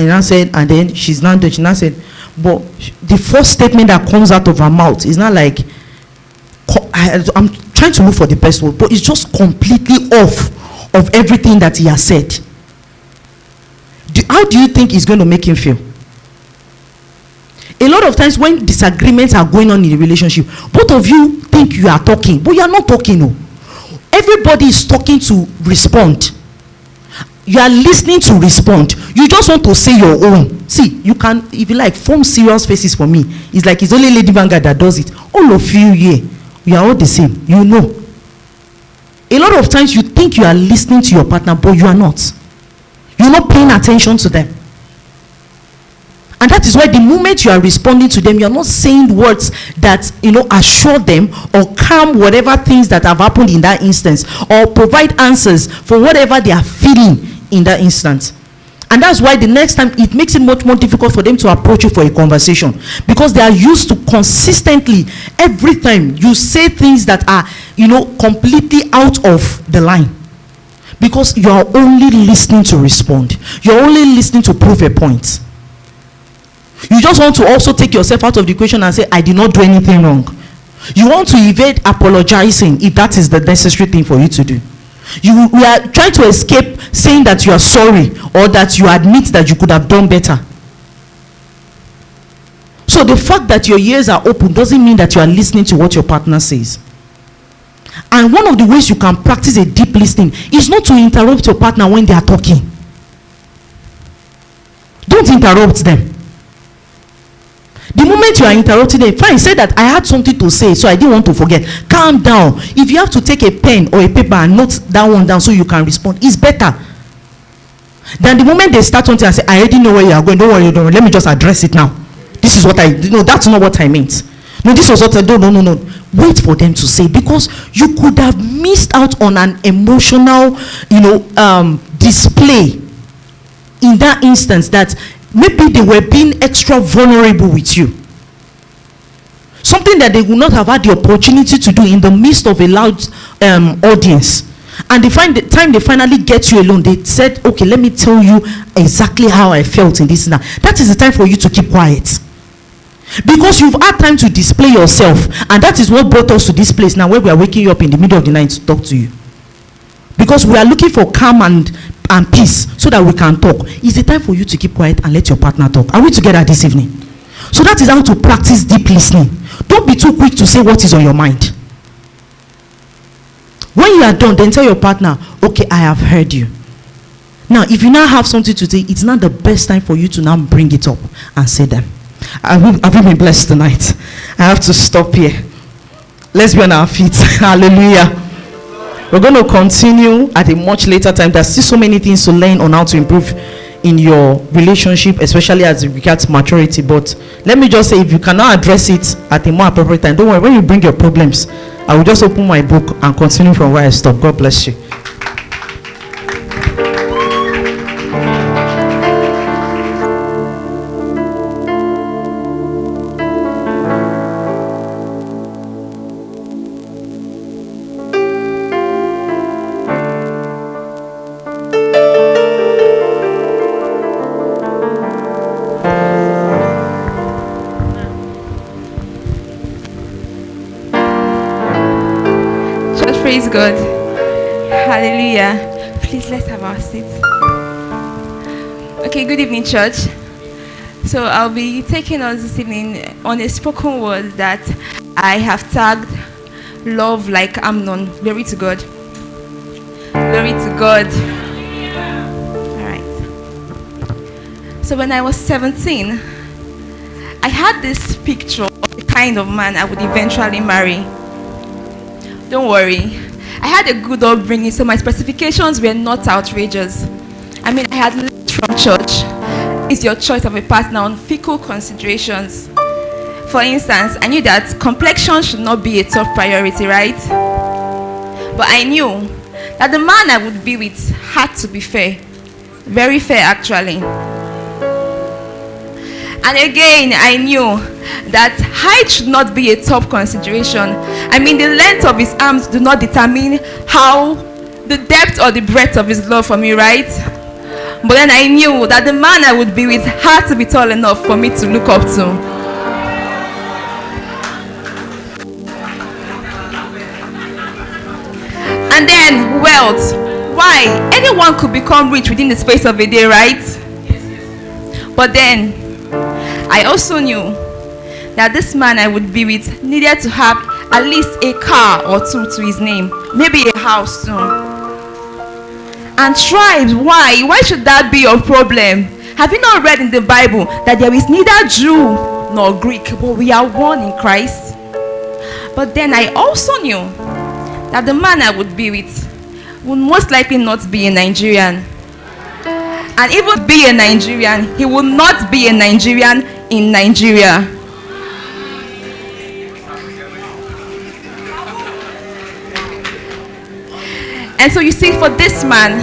And I said, and then she's not doing. She now said, but the first statement that comes out of her mouth is not like, I'm trying to look for the best word, but it's just completely off of everything that he has said. How do you think it's going to make him feel? A lot of times when disagreements are going on in the relationship, both of you think you are talking, but you are not talking. No. Everybody is talking to respond. You are listening to respond. You just want to say your own. See, you can, if you like, form serious faces for me. It's like it's only Lady Vanguard that does it. All of you here, we are all the same. You know. A lot of times you think you are listening to your partner, but you are not. You're not paying attention to them. And that is why the moment you are responding to them, you're not saying words that, assure them or calm whatever things that have happened in that instance, or provide answers for whatever they are feeling in that instance. And that's why the next time it makes it much more difficult for them to approach you for a conversation, because they are used to consistently, every time you say things that are, completely out of the line. Because you are only listening to respond. You're only listening to prove a point. You just want to also take yourself out of the equation and say, I did not do anything wrong. You want to evade apologizing if that is the necessary thing for you to do. We are trying to escape saying that you are sorry or that you admit that you could have done better. So the fact that your ears are open doesn't mean that you are listening to what your partner says. And one of the ways you can practice a deep listening is not to interrupt your partner when they are talking. Don't interrupt them. The moment you are interrupting them, fine, say that I had something to say, so I didn't want to forget. Calm down. If you have to take a pen or a paper and note that one down so you can respond, it's better than the moment they start something and say, I already know where you are going. Don't worry, let me just address it now. This is what that's not what I meant. No, this was what I do. No. Wait for them to say, because you could have missed out on an emotional, display in that instance that maybe they were being extra vulnerable with you. Something that they would not have had the opportunity to do in the midst of a loud audience. And the time they finally get you alone, they said, okay, let me tell you exactly how I felt in this now. That is the time for you to keep quiet. Because you've had time to display yourself. And that is what brought us to this place now, where we are waking you up in the middle of the night to talk to you. Because we are looking for calm and peace so that we can talk. It's the time for you to keep quiet and let your partner talk. Are we together this evening? So that is how to practice deep listening. Don't be too quick to say what is on your mind. When you are done, then tell your partner, okay, I have heard you. Now, if you now have something to say, it's not the best time for you to now bring it up and say them. Have you been blessed tonight? I have to stop here. Let's be on our feet. Hallelujah. We're going to continue at a much later time. There's still so many things to learn on how to improve in your relationship, especially as regards maturity. But let me just say, if you cannot address it at a more appropriate time, don't worry. When you bring your problems, I will just open my book and continue from where I stopped. God bless you. Praise God. Hallelujah. Please, let's have our seats. Okay, good evening, church. So I'll be taking us this evening on a spoken word that I have tagged Love Like Amnon. Glory to God. Glory to God. All right. So when I was 17, I had this picture of the kind of man I would eventually marry. Don't worry, I had a good upbringing, so my specifications were not outrageous. I mean, I had learned from church. It's your choice of a partner on fickle considerations. For instance, I knew that complexion should not be a top priority, right? But I knew that the man I would be with had to be fair. Very fair, actually. And again, I knew that height should not be a top consideration. I mean, the length of his arms do not determine how the depth or the breadth of his love for me, right? But then I knew that the man I would be with had to be tall enough for me to look up to. And then wealth. Why? Anyone could become rich within the space of a day, right? But then I also knew that this man I would be with needed to have at least a car or two to his name, maybe a house too. And tribes, why? Why should that be your problem? Have you not read in the Bible that there is neither Jew nor Greek, but we are one in Christ? But then I also knew that the man I would be with would most likely not be a Nigerian. And even be a Nigerian, he will not be a Nigerian in Nigeria. And so you see, for this man,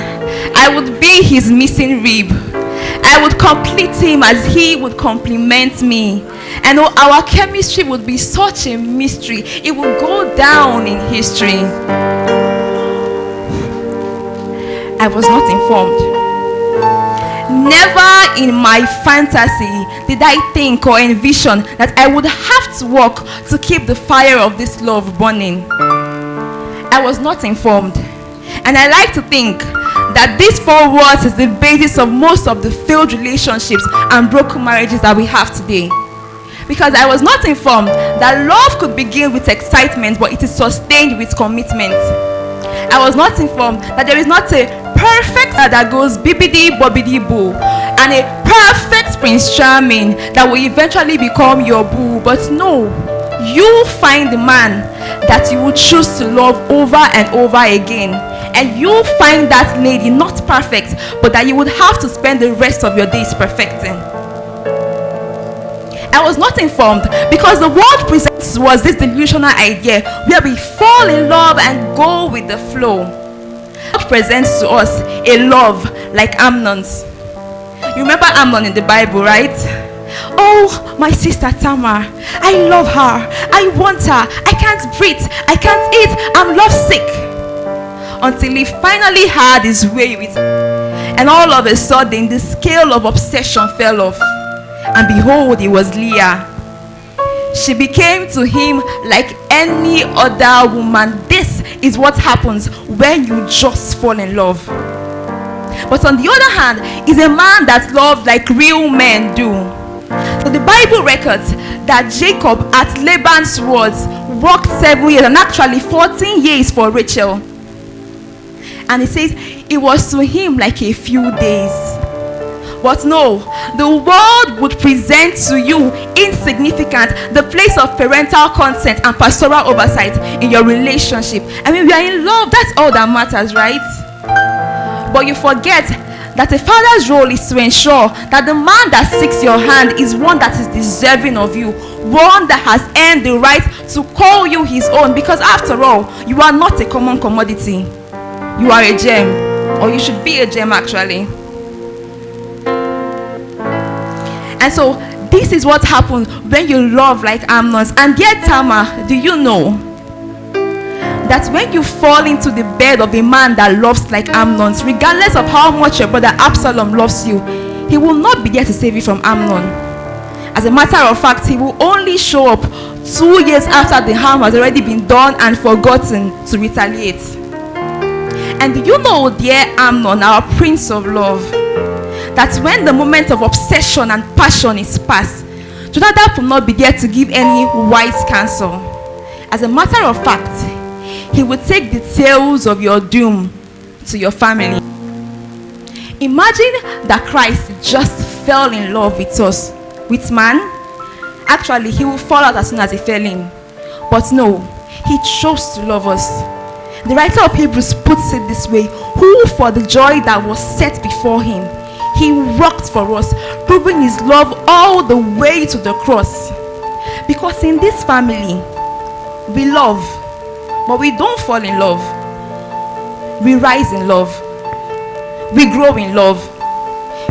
I would be his missing rib. I would complete him as he would complement me. And our chemistry would be such a mystery. It would go down in history. I was not informed. Never in my fantasy did I think or envision that I would have to work to keep the fire of this love burning. I was not informed. And I like to think that these 4 words is the basis of most of the failed relationships and broken marriages that we have today. Because I was not informed that love could begin with excitement, but it is sustained with commitment. I was not informed that there is not a perfect that goes bibbidi bobbidi boo and a perfect Prince Charming that will eventually become your boo. But no, you find the man that you will choose to love over and over again. And you'll find that lady not perfect, but that you would have to spend the rest of your days perfecting. I was not informed because the world presents was this delusional idea where we fall in love and go with the flow. God presents to us a love like Amnon's. You remember Amnon in the Bible, right? Oh, my sister Tamar, I love her. I want her. I can't breathe. I can't eat. I'm lovesick. Until he finally had his way with her. And all of a sudden, the scale of obsession fell off. And behold, it was Leah. She became to him like any other woman. This is what happens when you just fall in love. But on the other hand, is a man that loved like real men do. So the Bible records that Jacob at Laban's words worked 7 years and actually 14 years for Rachel. And it says it was to him like a few days. But no, the world would present to you insignificant the place of parental consent and pastoral oversight in your relationship. I mean, we are in love, that's all that matters, right? But you forget that a father's role is to ensure that the man that seeks your hand is one that is deserving of you, one that has earned the right to call you his own, because after all, you are not a common commodity. You are a gem, or you should be a gem actually. And so this is what happens when you love like Amnon's. And dear Tamar, do you know that when you fall into the bed of a man that loves like Amnon's, regardless of how much your brother Absalom loves you, he will not be there to save you from Amnon. As a matter of fact, he will only show up 2 years after the harm has already been done and forgotten to retaliate. And do you know, dear Amnon, our prince of love, that when the moment of obsession and passion is past, Jonadab will not be there to give any wise counsel. As a matter of fact, he will take the tales of your doom to your family. Imagine that Christ just fell in love with us, with man. Actually, he will fall out as soon as he fell in. But no, he chose to love us. The writer of Hebrews puts it this way: who for the joy that was set before him, he worked for us, proving his love all the way to the cross. Because in this family, we love, but we don't fall in love. We rise in love. We grow in love.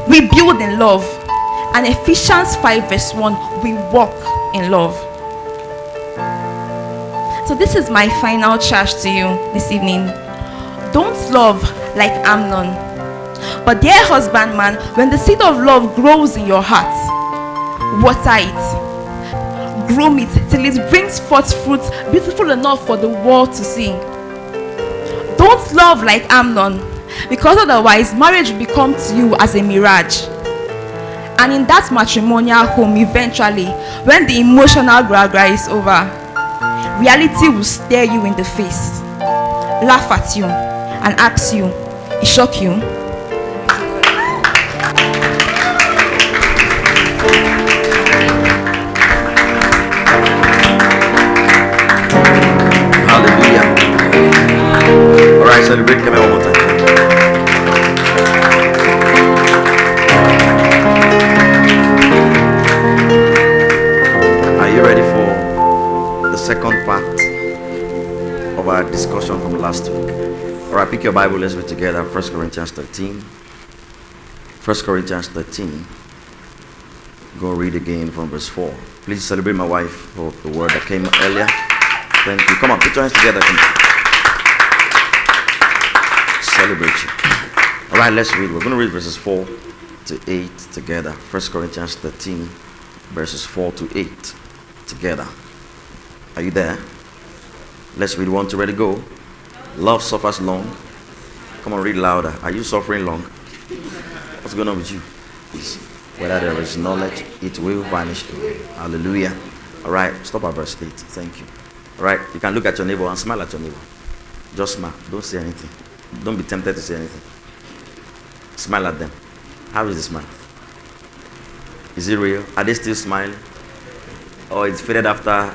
We build in love. And Ephesians 5 verse 1, we walk in love. So this is my final charge to you this evening. Don't love like Amnon, But dear husbandman, when the seed of love grows in your heart, water it, groom it till it brings forth fruit beautiful enough for the world to see. Don't love like Amnon, because otherwise marriage will become to you as a mirage. And in that matrimonial home, eventually, when the emotional gra is over, reality will stare you in the face, laugh at you, and ask you, it shock you? Hallelujah. All right, celebrate. Come here one more time. Are you ready for the second part of our discussion from last week? All right, pick your Bible. Let's read together. 1 Corinthians 13. 1 Corinthians 13. Go read again from verse 4. Please celebrate my wife for the word that came earlier. Thank you. Come on, put your hands together. Come on. Celebrate you. All right, let's read. We're going to read verses 4 to 8 together. 1 Corinthians 13, verses 4 to 8 together. Are you there? Let's read 1 to ready, go. Love suffers long. Come on, read louder. Are you suffering long? What's going on with you? Please. Whether there is knowledge, it will vanish. Hallelujah. All right, stop at verse 8. Thank you. All right, you can look at your neighbor and smile at your neighbor. Just smile. Don't say anything. Don't be tempted to say anything. Smile at them. How is the smile? Is it real? Are they still smiling? Or it's faded after?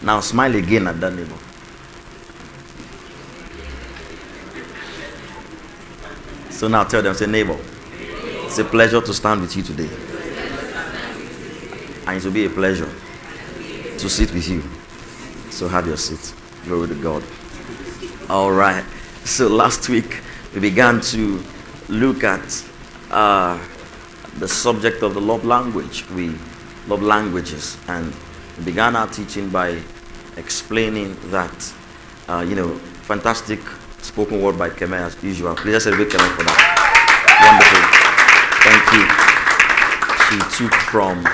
Now smile again at that neighbor. So now tell them, say, neighbor, it's a pleasure to stand with you today. And it will be a pleasure to sit with you. So have your seat. Glory to God. All right. So last week we began to look at the subject of the love language. We love languages, and we began our teaching by explaining that fantastic spoken word by Keme as usual. Please just celebrate Keme for that. Wonderful. Thank you. She took from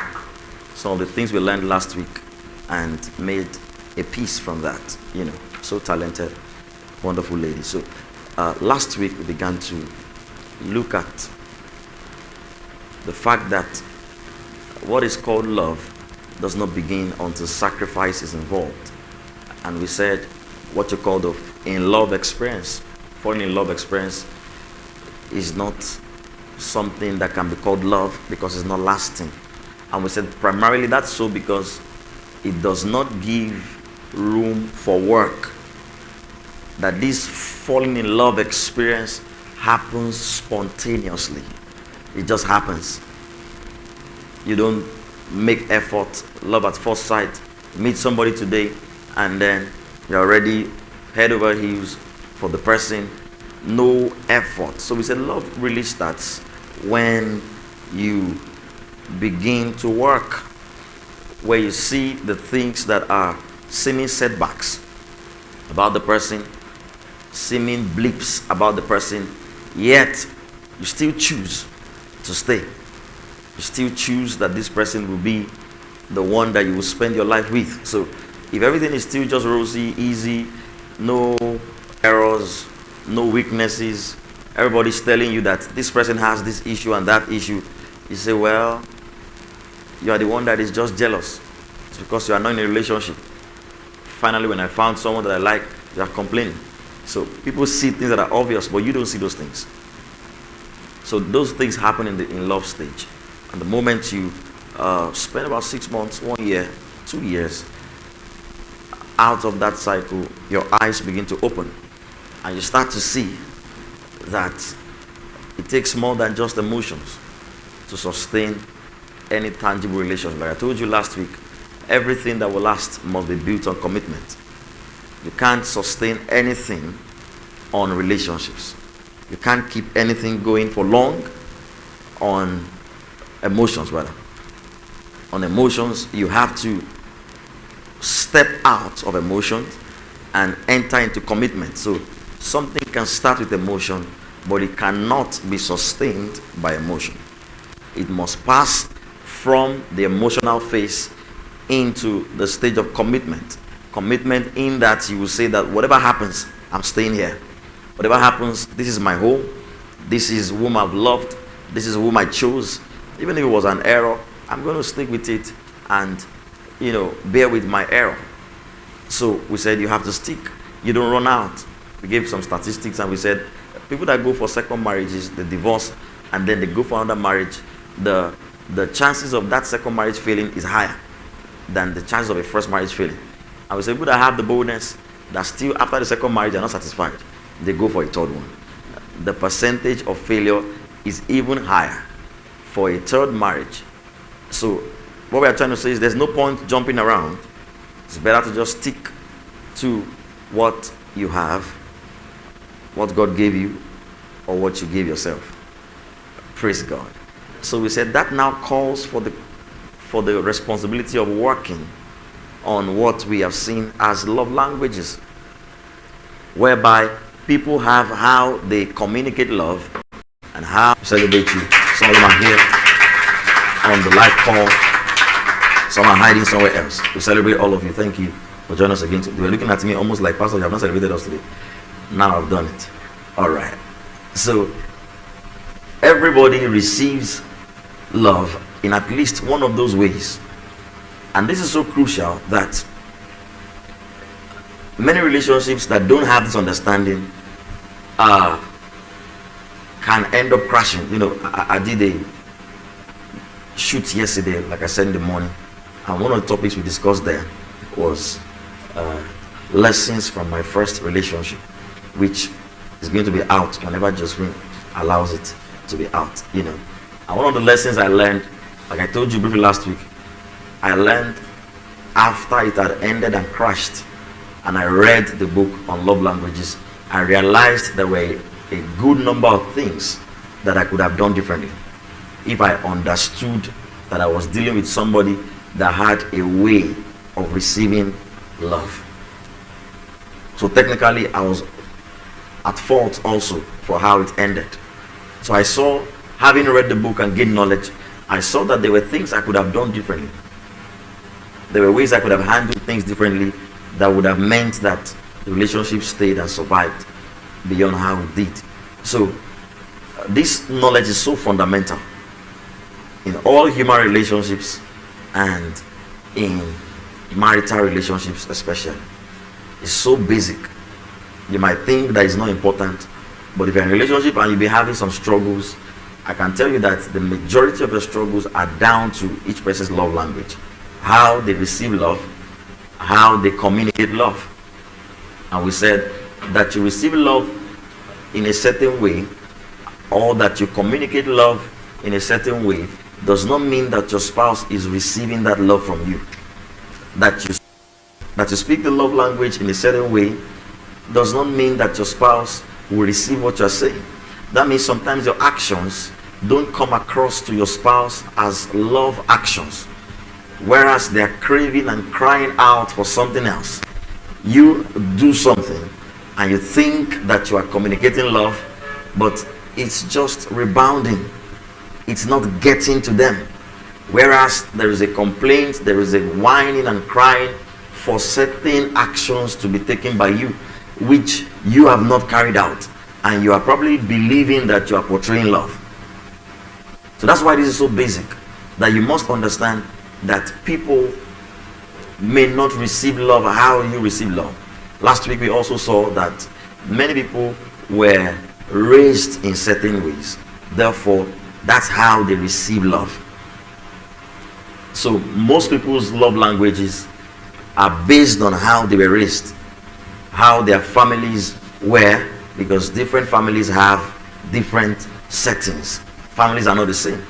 some of the things we learned last week and made a piece from that. So talented, wonderful lady. So last week we began to look at the fact that what is called love does not begin until sacrifice is involved. And we said what you call the in love experience, falling in love experience, is not something that can be called love because it's not lasting. And we said primarily that's so because it does not give room for work. That this falling in love experience happens spontaneously. It just happens. You don't make effort. Love at first sight. Meet somebody today and then you're already head over heels for the person. No effort. So we said love really starts when you begin to work, where you see the things that are seeming setbacks about the person, seeming blips about the person, yet you still choose to stay. You still choose that this person will be the one that you will spend your life with. So if everything is still just rosy, easy, no errors, no weaknesses, everybody's telling you that this person has this issue and that issue, you say, well, you are the one that is just jealous. It's because you are not in a relationship. Finally, when I found someone that I like, you are complaining. So people see things that are obvious, but you don't see those things. So those things happen in love stage. And the moment you spend about 6 months, 1 year, 2 years out of that cycle, your eyes begin to open. And you start to see that it takes more than just emotions to sustain any tangible relationship. Like I told you last week, everything that will last must be built on commitment. You can't sustain anything on relationships. You can't keep anything going for long on emotions, rather. On emotions, you have to step out of emotions and enter into commitment. So something can start with emotion but it cannot be sustained by emotion. It must pass from the emotional phase into the stage of commitment. Commitment in that you will say that whatever happens, I'm staying here. Whatever happens, this is my home. This is whom I've loved. This is whom I chose. Even if it was an error, I'm going to stick with it and, bear with my error. So we said you have to stick. You don't run out. We gave some statistics and we said people that go for second marriages, they divorce and then they go for another marriage, the chances of that second marriage failing is higher than the chances of a first marriage failing. And we said people that have the boldness that still after the second marriage are not satisfied, they go for a third one. The percentage of failure is even higher for a third marriage. So what we are trying to say is there's no point jumping around. It's better to just stick to what you have, what God gave you, or what you gave yourself. Praise God. So we said that now calls for the responsibility of working on what we have seen as love languages, whereby people have how they communicate love and how to celebrate you. Some of them are here on the live call. Some are hiding somewhere else. We celebrate all of you. Thank you for joining us again. They were looking at me almost like, Pastor, you have not celebrated us today. Now I've done it. All right. So everybody receives love in at least one of those ways. And this is so crucial that many relationships that don't have this understanding can end up crashing. I did a shoot yesterday, like I said in the morning, and one of the topics we discussed there was lessons from my first relationship, which is going to be out whenever Josephine allows it to be out. And one of the lessons I learned, like I told you briefly last week, I learned after it had ended and crashed, and I read the book on love languages. I realized there were a good number of things that I could have done differently if I understood that I was dealing with somebody that had a way of receiving love. So technically I was at fault also for how it ended. So I saw, having read the book and gained knowledge, I saw that there were things I could have done differently. There were ways I could have handled things differently that would have meant that the relationship stayed and survived beyond how it did. So this knowledge is so fundamental in all human relationships and in marital relationships especially. It's so basic. You might think that it's not important, but if you're in a relationship and you've been having some struggles, I can tell you that the majority of the struggles are down to each person's love language, how they receive love, how they communicate love. And we said that you receive love in a certain way, or that you communicate love in a certain way, does not mean that your spouse is receiving that love from you. That you speak the love language in a certain way does not mean that your spouse will receive what you're saying. That means sometimes your actions don't come across to your spouse as love actions, whereas they're craving and crying out for something else. You do something and you think that you are communicating love, but it's just rebounding. It's not getting to them. Whereas there is a complaint, there is a whining and crying for certain actions to be taken by you, which you have not carried out, and you are probably believing that you are portraying love. So that's why this is so basic, that you must understand that people may not receive love how you receive love. Last week we also saw that many people were raised in certain ways, therefore that's how they receive love. So most people's love languages are based on how they were raised, how their families were, because different families have different settings. Families are not the same.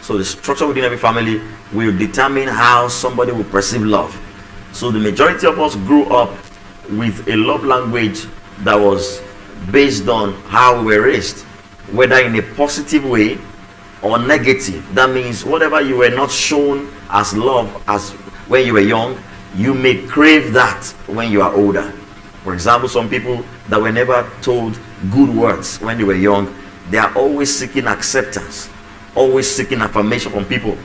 So the structure within every family will determine how somebody will perceive love. So the majority of us grew up with a love language that was based on how we were raised, whether in a positive way or negative. That means whatever you were not shown as love as when you were young, you may crave that when you are older. For example, some people that were never told good words when they were young, They are always seeking acceptance, always seeking affirmation from people.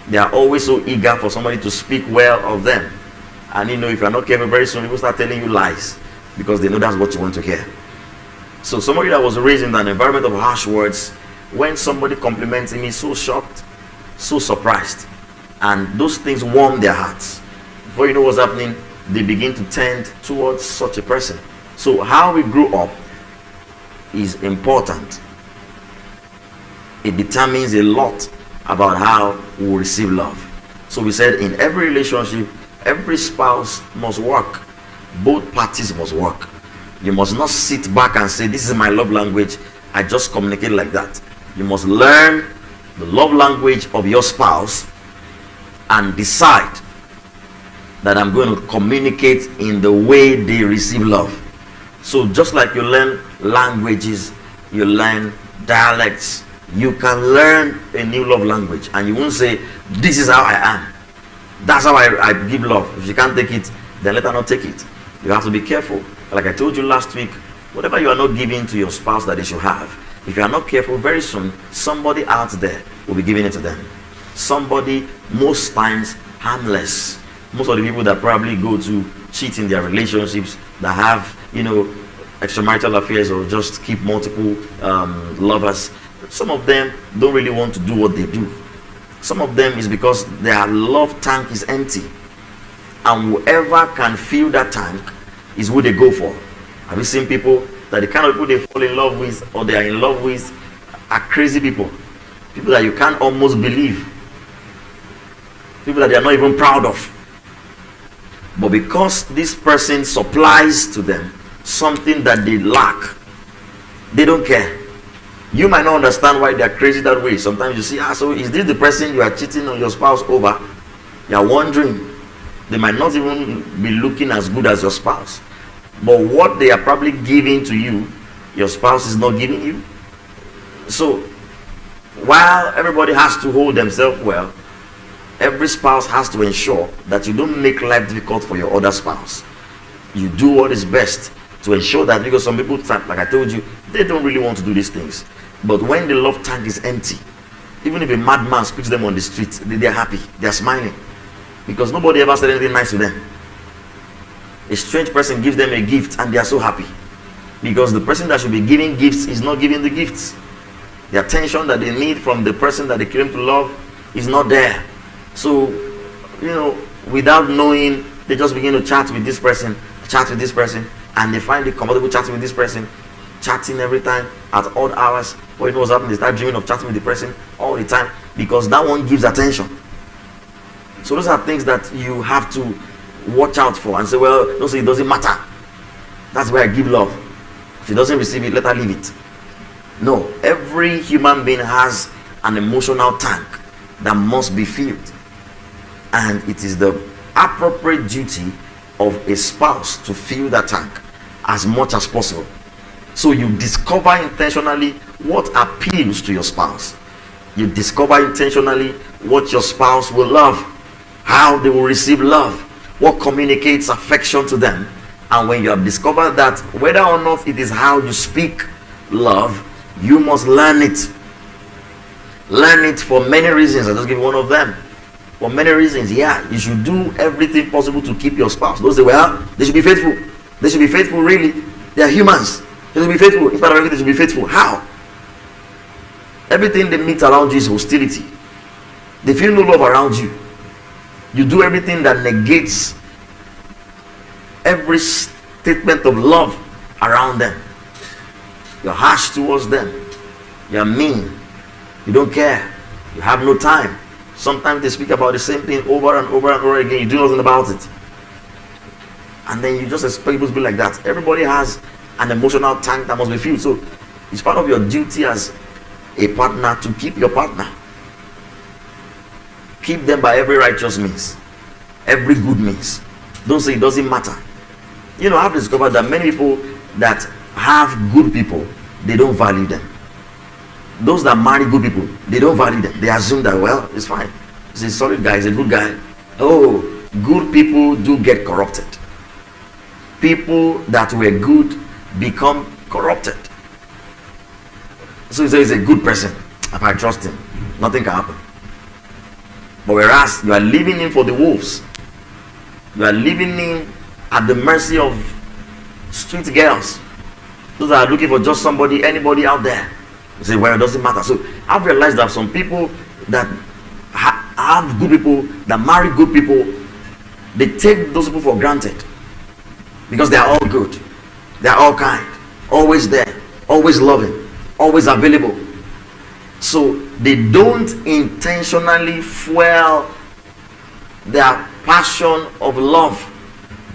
They are always so eager for somebody to speak well of them. And if you're not careful, very soon people start telling you lies because they know that's what you want to hear. So somebody that was raised in an environment of harsh words, when somebody compliments him, he's so shocked, so surprised, and those things warm their hearts. Before you know what's happening, they begin to tend towards such a person. So how we grew up is important. It determines a lot about how we receive love. So we said in every relationship, every spouse must work. Both parties must work. You must not sit back and say, this is my love language, I just communicate like that. You must learn the love language of your spouse and decide that I'm going to communicate in the way they receive love. So just like you learn languages, you learn dialects, you can learn a new love language, and you won't say, this is how I am, that's how I give love. If you can't take it, then let her not take it. You have to be careful. Like I told you last week, whatever you are not giving to your spouse that they should have, if you are not careful, very soon somebody out there will be giving it to them. Somebody, most times harmless. Most of the people that probably go to cheat in their relationships, that have extramarital affairs or just keep multiple lovers, some of them don't really want to do what they do. Some of them is because their love tank is empty, and whoever can fill that tank is who they go for. Have you seen people that the kind of people they fall in love with or they are in love with are crazy people? People that you can't almost believe. People that they are not even proud of. But because this person supplies to them something that they lack, they don't care. You might not understand why they are crazy that way. Sometimes you see, so is this the person you are cheating on your spouse over? You are wondering. They might not even be looking as good as your spouse. But what they are probably giving to you, your spouse is not giving you. So, while everybody has to hold themselves well, every spouse has to ensure that you don't make life difficult for your other spouse. You do what is best to ensure that, because some people, like I told you, they don't really want to do these things. But when the love tank is empty, even if a madman speaks to them on the street, they are happy, they are smiling, because nobody ever said anything nice to them. A strange person gives them a gift and they are so happy, because the person that should be giving gifts is not giving the gifts. The attention that they need from the person that they claim to love is not there. So, without knowing, they just begin to chat with this person, and they find it comfortable chatting with this person, chatting every time at odd hours. When it was happening, they start dreaming of chatting with the person all the time, because that one gives attention. So those are things that you have to watch out for and say, well, no, so it doesn't matter. That's where I give love. If he doesn't receive it, let her leave it. No, every human being has an emotional tank that must be filled, and it is the appropriate duty of a spouse to fill that tank as much as possible. So you discover intentionally what appeals to your spouse. You discover intentionally what your spouse will love, how they will receive love, what communicates affection to them. And when you have discovered that, whether or not it is how you speak love, you must learn it. Learn it for many reasons. I'll just give you one of them. For many reasons, you should do everything possible to keep your spouse. Those say, well, they should be faithful. They should be faithful, really. They are humans. They should be faithful. In spite of everything, they should be faithful. How? Everything they meet around you is hostility. They feel no love around you. You do everything that negates every statement of love around them. You're harsh towards them. You're mean. You don't care. You have no time. Sometimes they speak about the same thing over and over and over again. You do nothing about it. And then you just expect people to be like that. Everybody has an emotional tank that must be filled. So it's part of your duty as a partner to keep your partner. Keep them by every righteous means, every good means. Don't say it doesn't matter. I've discovered that many people that have good people, they don't value them. Those that marry good people, they don't value them. They assume that, well, it's fine. He's a solid guy, he's a good guy. Oh, good people do get corrupted. People that were good become corrupted. So he says he's a good person. If I trust him, nothing can happen. But whereas you are leaving him for the wolves, you are leaving him at the mercy of street girls, those that are looking for just somebody, anybody out there. You say, well, it doesn't matter. So I've realized that some people that have good people, that marry good people, they take those people for granted because they are all good, they are all kind, always there, always loving, always available. So they don't intentionally fuel their passion of love.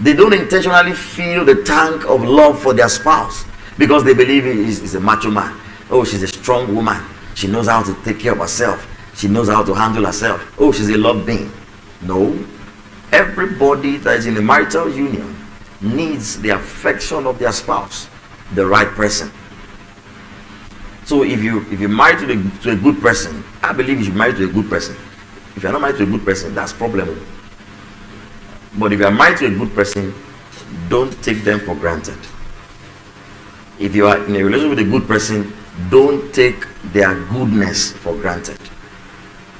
They don't intentionally fill the tank of love for their spouse because they believe he's a macho man. Oh, she's a strong woman. She knows how to take care of herself. She knows how to handle herself. Oh, she's a love being. No. Everybody that is in a marital union needs the affection of their spouse, the right person. So if you're married to a good person, I believe you should marry to a good person. If you're not married to a good person, that's problem. But if you're married to a good person, don't take them for granted. If you are in a relationship with a good person, don't take their goodness for granted.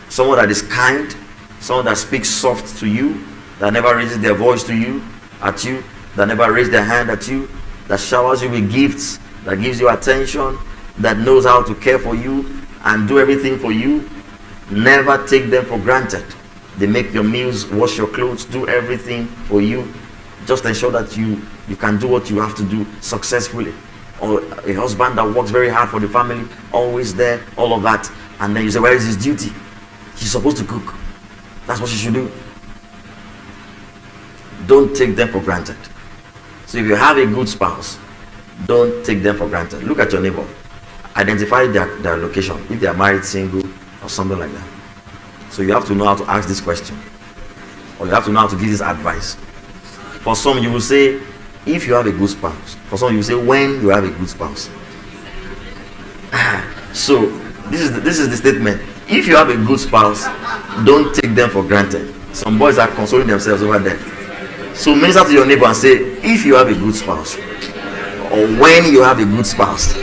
Someone that is kind, someone that speaks soft to you, that never raises their voice to you, at you, that never raises their hand at you, that showers you with gifts, that gives you attention, that knows how to care for you and do everything for you, never take them for granted. They make your meals, wash your clothes, do everything for you. Just ensure that you can do what you have to do successfully. Or a husband that works very hard for the family, always there, all of that. And then you say, where is his duty? She's supposed to cook. That's what she should do. Don't take them for granted. So if you have a good spouse, don't take them for granted. Look at your neighbor. Identify their location, if they are married, single, or something like that. So you have to know how to ask this question, or you have to know how to give this advice. For some, you will say, if you have a good spouse. For some, you will say, when you have a good spouse. So this is the statement. If you have a good spouse, don't take them for granted. Some boys are consoling themselves over there. So minister to your neighbor and say, if you have a good spouse, or when you have a good spouse,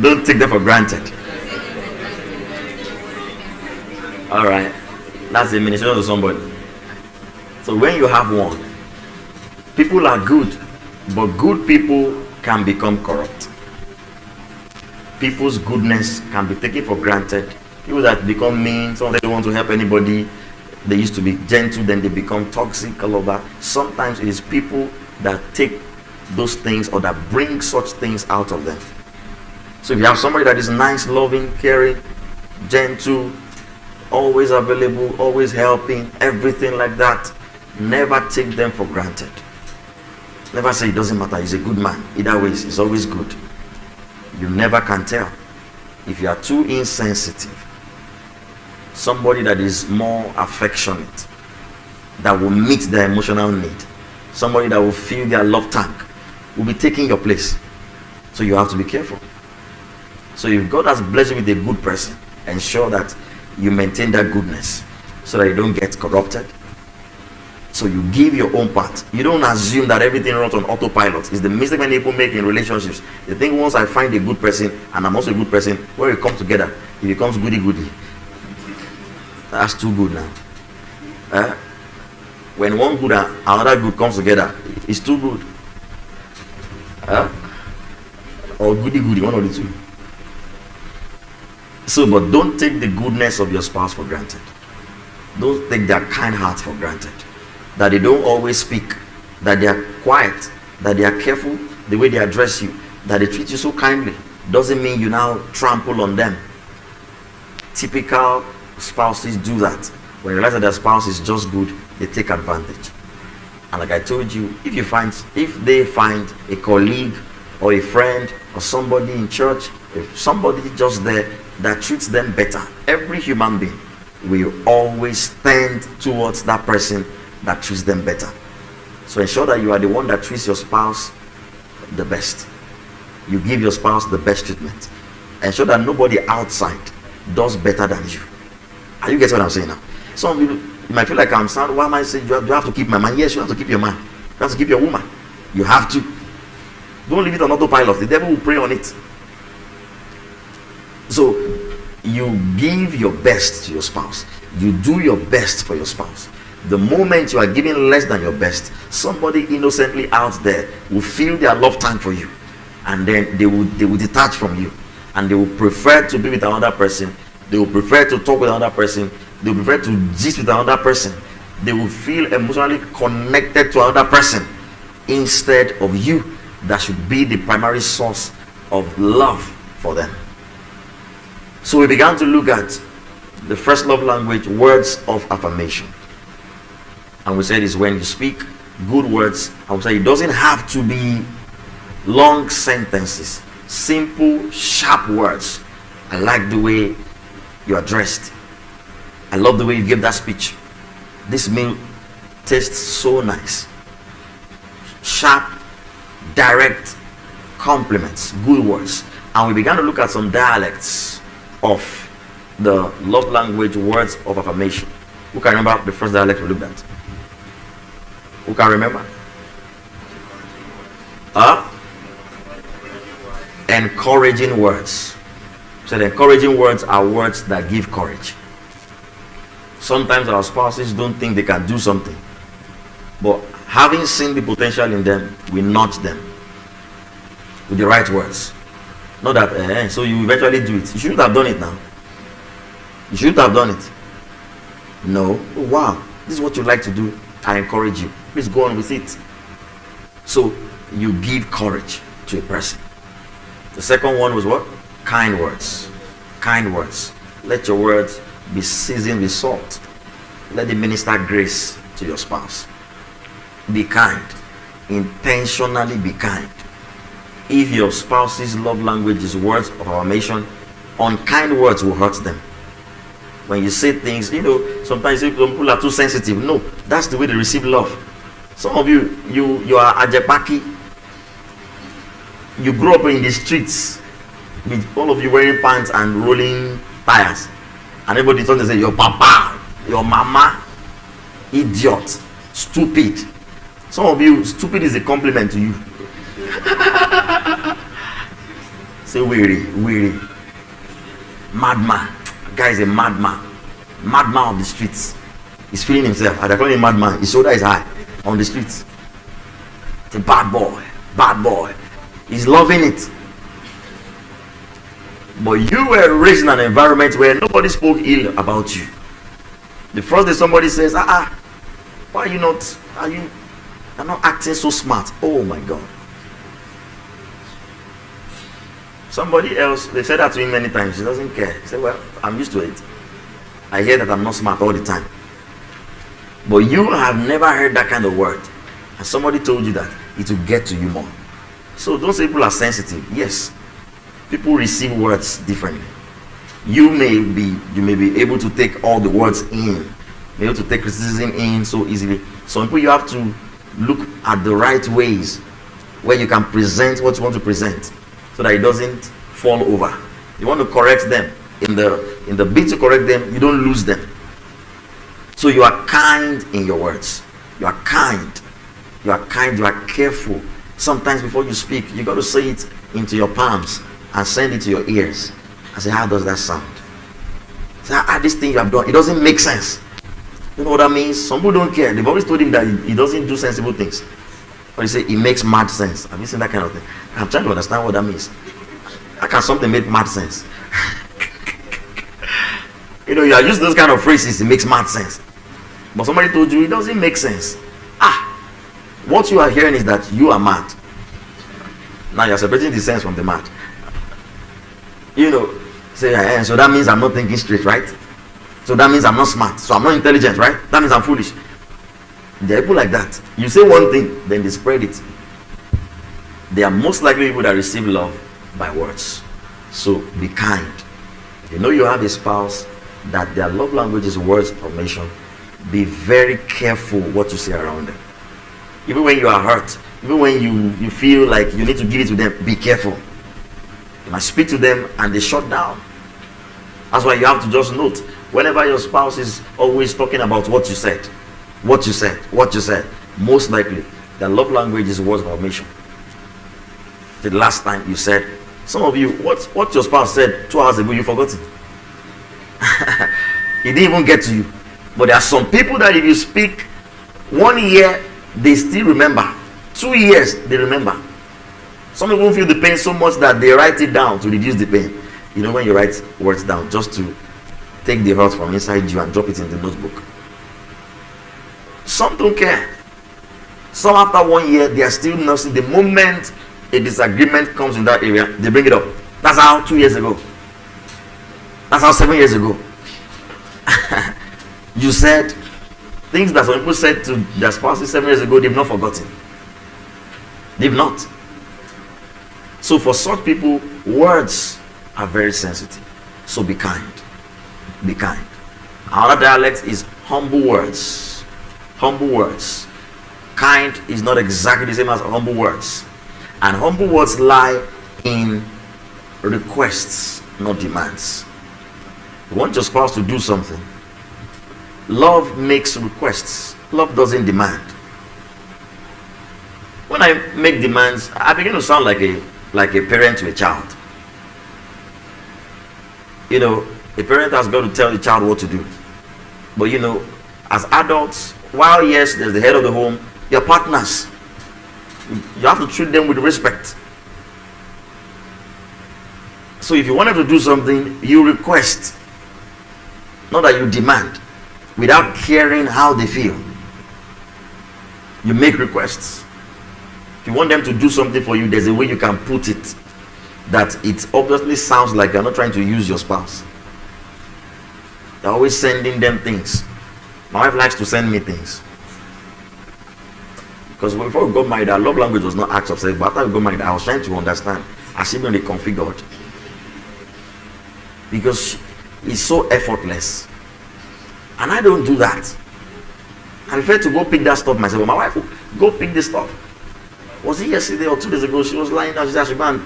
don't take them for granted. All right, that's the ministration to somebody. So when you have one, people are good, but good people can become corrupt. People's goodness can be taken for granted. People that become mean, some of them don't want to help anybody. They used to be gentle, then they become toxic, all of that. Sometimes it is people that take those things or that bring such things out of them. So if you have somebody that is nice, loving, caring, gentle, always available, always helping, everything like that, never take them for granted. Never say it doesn't matter, he's a good man. Either way, it's always good. You never can tell. If you are too insensitive, somebody that is more affectionate, that will meet their emotional need, somebody that will fill their love tank, will be taking your place. So you have to be careful. So if God has blessed you with a good person, ensure that you maintain that goodness so that you don't get corrupted. So you give your own part. You don't assume that everything runs on autopilot. It's the mistake many people make in relationships. They think once I find a good person and I'm also a good person, when we come together, it becomes goody-goody. That's too good now. When one good and another good comes together, it's too good. Or goody-goody, one of the two. So, but don't take the goodness of your spouse for granted. Don't take their kind heart for granted. That they don't always speak, that they are quiet, that they are careful the way they address you, that they treat you so kindly. Doesn't mean you now trample on them. Typical spouses do that. When you realize that their spouse is just good, they take advantage. And like I told you, if they find a colleague or a friend or somebody in church, if somebody just there that treats them better, every human being will always tend towards that person that treats them better. So ensure that you are the one that treats your spouse the best. You give your spouse the best treatment. Ensure that nobody outside does better than you. Are you getting what I'm saying now? Some people, you might feel like I'm sad. Why am I saying you have to keep my man? Yes, you have to keep your man. You have to keep your woman. You have to. Don't leave it on autopilot. The devil will prey on it. So you give your best to your spouse. You do your best for your spouse. The moment you are giving less than your best, somebody innocently out there will fill their love tank for you, and then they will detach from you, and they will prefer to be with another person. They will prefer to talk with another person. They will prefer to gist with another person. They will feel emotionally connected to another person instead of you, that should be the primary source of love for them. So we began to look at the first love language, words of affirmation. And we said is when you speak good words. I would say it doesn't have to be long sentences, simple, sharp words. I like the way you are dressed. I love the way you give that speech. This meal tastes so nice. Sharp, direct compliments, good words. And we began to look at some dialects of the love language, words of affirmation. Who can remember the first dialect we looked at? Who can remember? Encouraging words. So the encouraging words are words that give courage. Sometimes our spouses don't think they can do something, but having seen the potential in them, we nudge them with the right words. Not that so you eventually do it. You shouldn't have done it now. You shouldn't have done it. No. Oh, wow, this is what you like to do. I encourage you. Please go on with it. So you give courage to a person. The second one was what? Kind words. Kind words. Let your words be seasoned with salt. Let it minister grace to your spouse. Be kind. Intentionally be kind. If your spouse's love language is words of affirmation, unkind words will hurt them. When you say things, sometimes some people are too sensitive. No, that's the way they receive love. Some of you are ajepaki. You grew up in the streets with all of you wearing pants and rolling tires, and everybody turns to say, your papa, your mama, idiot, stupid. Some of you, stupid is a compliment to you. Say weary, madman. Guy is a madman of the streets. He's feeling himself. I call him madman. His shoulder is high on the streets. It's a bad boy. He's loving it. But you were raised in an environment where nobody spoke ill about you. The first day somebody says, why are you not acting so smart? Oh my God. Somebody else, they said that to him many times. He doesn't care. He said, well, I'm used to it. I hear that I'm not smart all the time. But you have never heard that kind of word. And somebody told you that, it will get to you more. So don't say people are sensitive. Yes. People receive words differently. You may be able to take all the words in. Be able to take criticism in so easily. Some people you have to look at the right ways where you can present what you want to present, so that it doesn't fall over. You want to correct them. In the bid to correct them, you don't lose them. So you are kind in your words. You are kind. You are kind. You are careful. Sometimes before you speak, you got to say it into your palms and send it to your ears. I say, how does that sound? Say, this thing you have done, it doesn't make sense. You know what that means? Some people don't care. They've always told him that he doesn't do sensible things. But you say, it makes mad sense. Have you seen that kind of thing? I'm trying to understand what that means. How can something make mad sense? You are using those kind of phrases, it makes mad sense. But somebody told you it doesn't make sense. What you are hearing is that you are mad. Now you're separating the sense from the mad. Say, so that means I'm not thinking straight, right? So that means I'm not smart. So I'm not intelligent, right? That means I'm foolish. There are people like that. You say one thing, then they spread it. They are most likely people that receive love by words. So be kind. If you know you have a spouse that their love language is words of affirmation, be very careful what you say around them. Even when you are hurt, even when you feel like you need to give it to them, be careful. You must speak to them and they shut down. That's why you have to just note, whenever your spouse is always talking about what you said, most likely their love language is words of affirmation. The last time you said, Some of you, what your spouse said 2 hours ago, you forgot it. It didn't even get to you. But there are some people that if you speak 1 year, they still remember. 2 years, they remember. Some people feel the pain so much that they write it down to reduce the pain. You know, when you write words down, just to take the hurt from inside you and drop it in the notebook. Some don't care. Some after 1 year, they are still nursing. The moment a disagreement comes in that area, they bring it up. That's how 2 years ago. That's how 7 years ago. You said things that some people said to their spouses 7 years ago, they've not forgotten. They've not. So for such people, words are very sensitive. So be kind. Be kind. Our dialect is humble words. Humble words. Kind is not exactly the same as humble words. And humble words lie in requests, not demands. You want your spouse to do something. Love makes requests. Love doesn't demand. When I make demands, I begin to sound like a parent to a child. You know, a parent has got to tell the child what to do. But you know, as adults, while yes, there's the head of the home, your partners, you have to treat them with respect. So if you want them to do something, you request, not that you demand, without caring how they feel. You make requests. If you want them to do something for you, there's a way you can put it that it obviously sounds like you're not trying to use your spouse. You're always sending them things. My wife likes to send me things. Because before we got married, our love language was not acts of sex. But after we got married, I was trying to understand. Has she been reconfigured? Because it's so effortless. And I don't do that. I prefer to go pick that stuff myself. But my wife will go pick this stuff. Was it yesterday or 2 days ago? She was lying down. She said, I should go and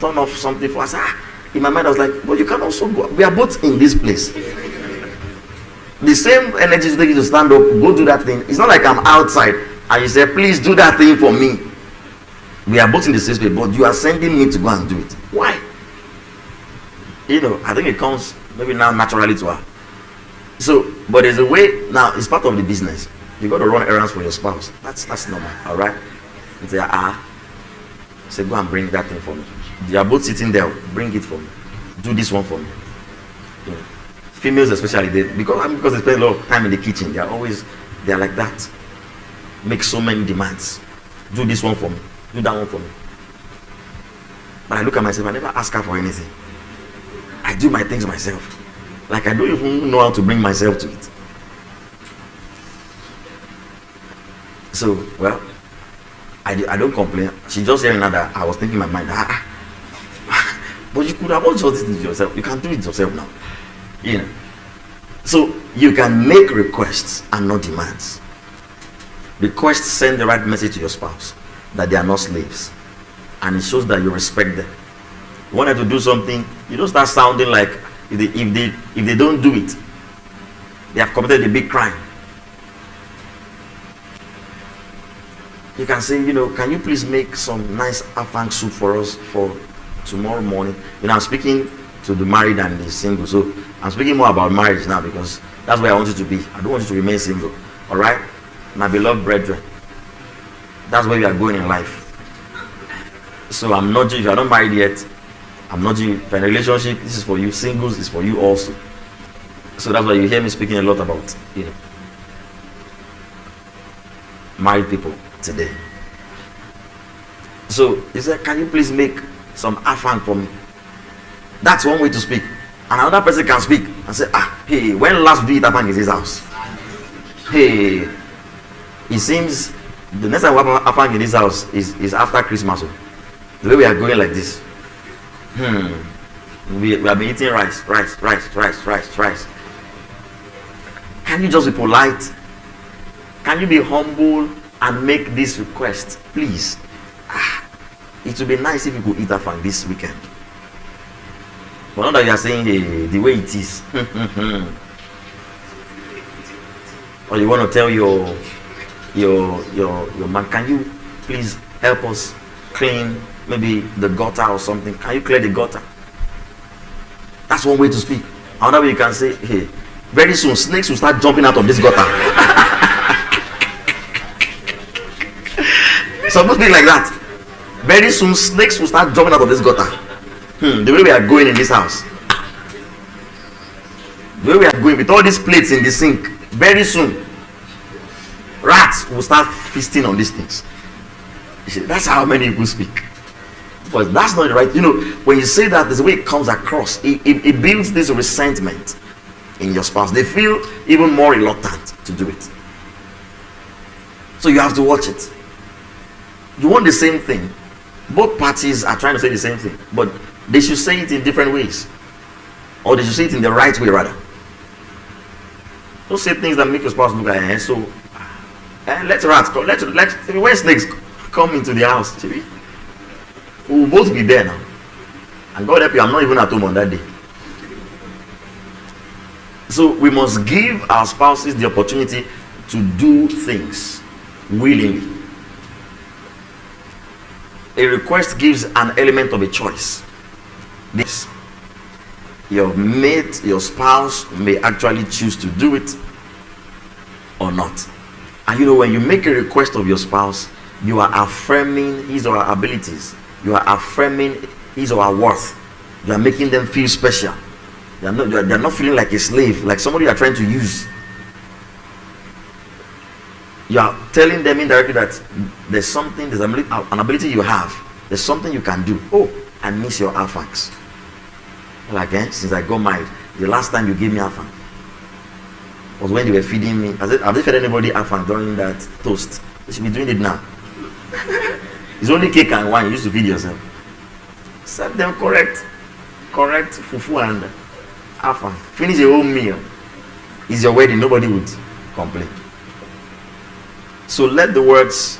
turn off something for us. In my mind, I was like, well, you can also go. We are both in this place. The same energy to take you to stand up, go do that thing. It's not like I'm outside and you say, please do that thing for me. We are both in the same space, but you are sending me to go and do it. Why? You know, I think it comes maybe now naturally to her. So, but there's a way now, it's part of the business. You got to run errands for your spouse. That's normal, all right? You say, say, go and bring that thing for me. You are both sitting there, bring it for me. Do this one for me. You know, females especially, because they spend a lot of time in the kitchen, they are like that. Make so many demands. Do this one for me. Do that one for me. But I look at myself, I never ask her for anything. I do my things myself. Like I don't even know how to bring myself to it. So, well, I don't complain. She just hearing that I was thinking in my mind, but you could have also done this yourself. You can do it yourself now. You know. So you can make requests and not demands. Requests send the right message to your spouse that they are not slaves. And it shows that you respect them. You want them to do something, you don't start sounding like if they don't do it, they have committed a big crime. You can say, you know, can you please make some nice afang soup for us for tomorrow morning? You know, I'm speaking to the married and the single, so I'm speaking more about marriage now because that's where I want you to be. I don't want you to remain single. All right, my beloved brethren, that's where we are going in life. So I'm not, if you're not married yet, I'm not, if you're in a relationship, this is for you. Singles is for you also. So that's why you hear me speaking a lot about, you know, married people today. So he said, can you please make some afang for me? That's one way to speak. And another person can speak and say, hey, when last did you eat afang in his house? Hey, it seems the next time we have afang in this house is after Christmas. The way we are going like this. We have been eating rice. Can you just be polite? Can you be humble and make this request, please? It would be nice if you could eat afang this weekend. But not that you are saying, hey, the way it is. Or you want to tell your man, can you please help us clean maybe the gutter or something. Can you clear the gutter? That's one way to speak. Another way you can say, hey, very soon snakes will start jumping out of this gutter. Supposed to be like that. Very soon snakes will start jumping out of this gutter. The way we are going in this house, the way we are going with all these plates in the sink, very soon rats will start feasting on these things. You see, that's how many people speak. But that's not right. You know, when you say that, there's a way it comes across. It builds this resentment in your spouse. They feel even more reluctant to do it. So you have to watch it. You want the same thing. Both parties are trying to say the same thing, but they should say it in different ways, or they should say it in the right way rather. Don't say things that make your spouse look like let rats go. Let when snakes come into the house, we will both be there now. And God help you, I'm not even at home on that day. So we must give our spouses the opportunity to do things willingly. A request gives an element of a choice. This, your mate, your spouse may actually choose to do it or not. And you know, when you make a request of your spouse, you are affirming his or her abilities. You are affirming his or her worth. You are making them feel special. They are not feeling like a slave, like somebody you are trying to use. You are telling them indirectly that there's an ability you have. There's something you can do. Oh, I miss your affangs. Like, since I got married, the last time you gave me afang was when you were feeding me. Have they fed anybody afang during that toast? You should be doing it now. It's only cake and wine. You used to feed yourself. Set them correct fufu and afang. Finish your whole meal. It's your wedding. Nobody would complain. So let the words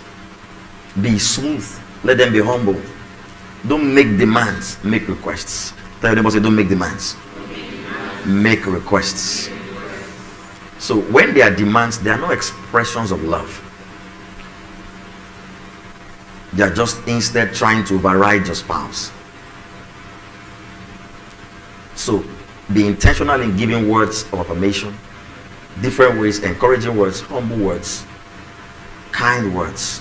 be smooth. Let them be humble. Don't make demands. Make requests. Tell your neighbor, say, don't make demands. Make requests. So when they are demands, they are no expressions of love. They are just instead trying to override your spouse. So be intentional in giving words of affirmation, different ways, encouraging words, humble words, kind words.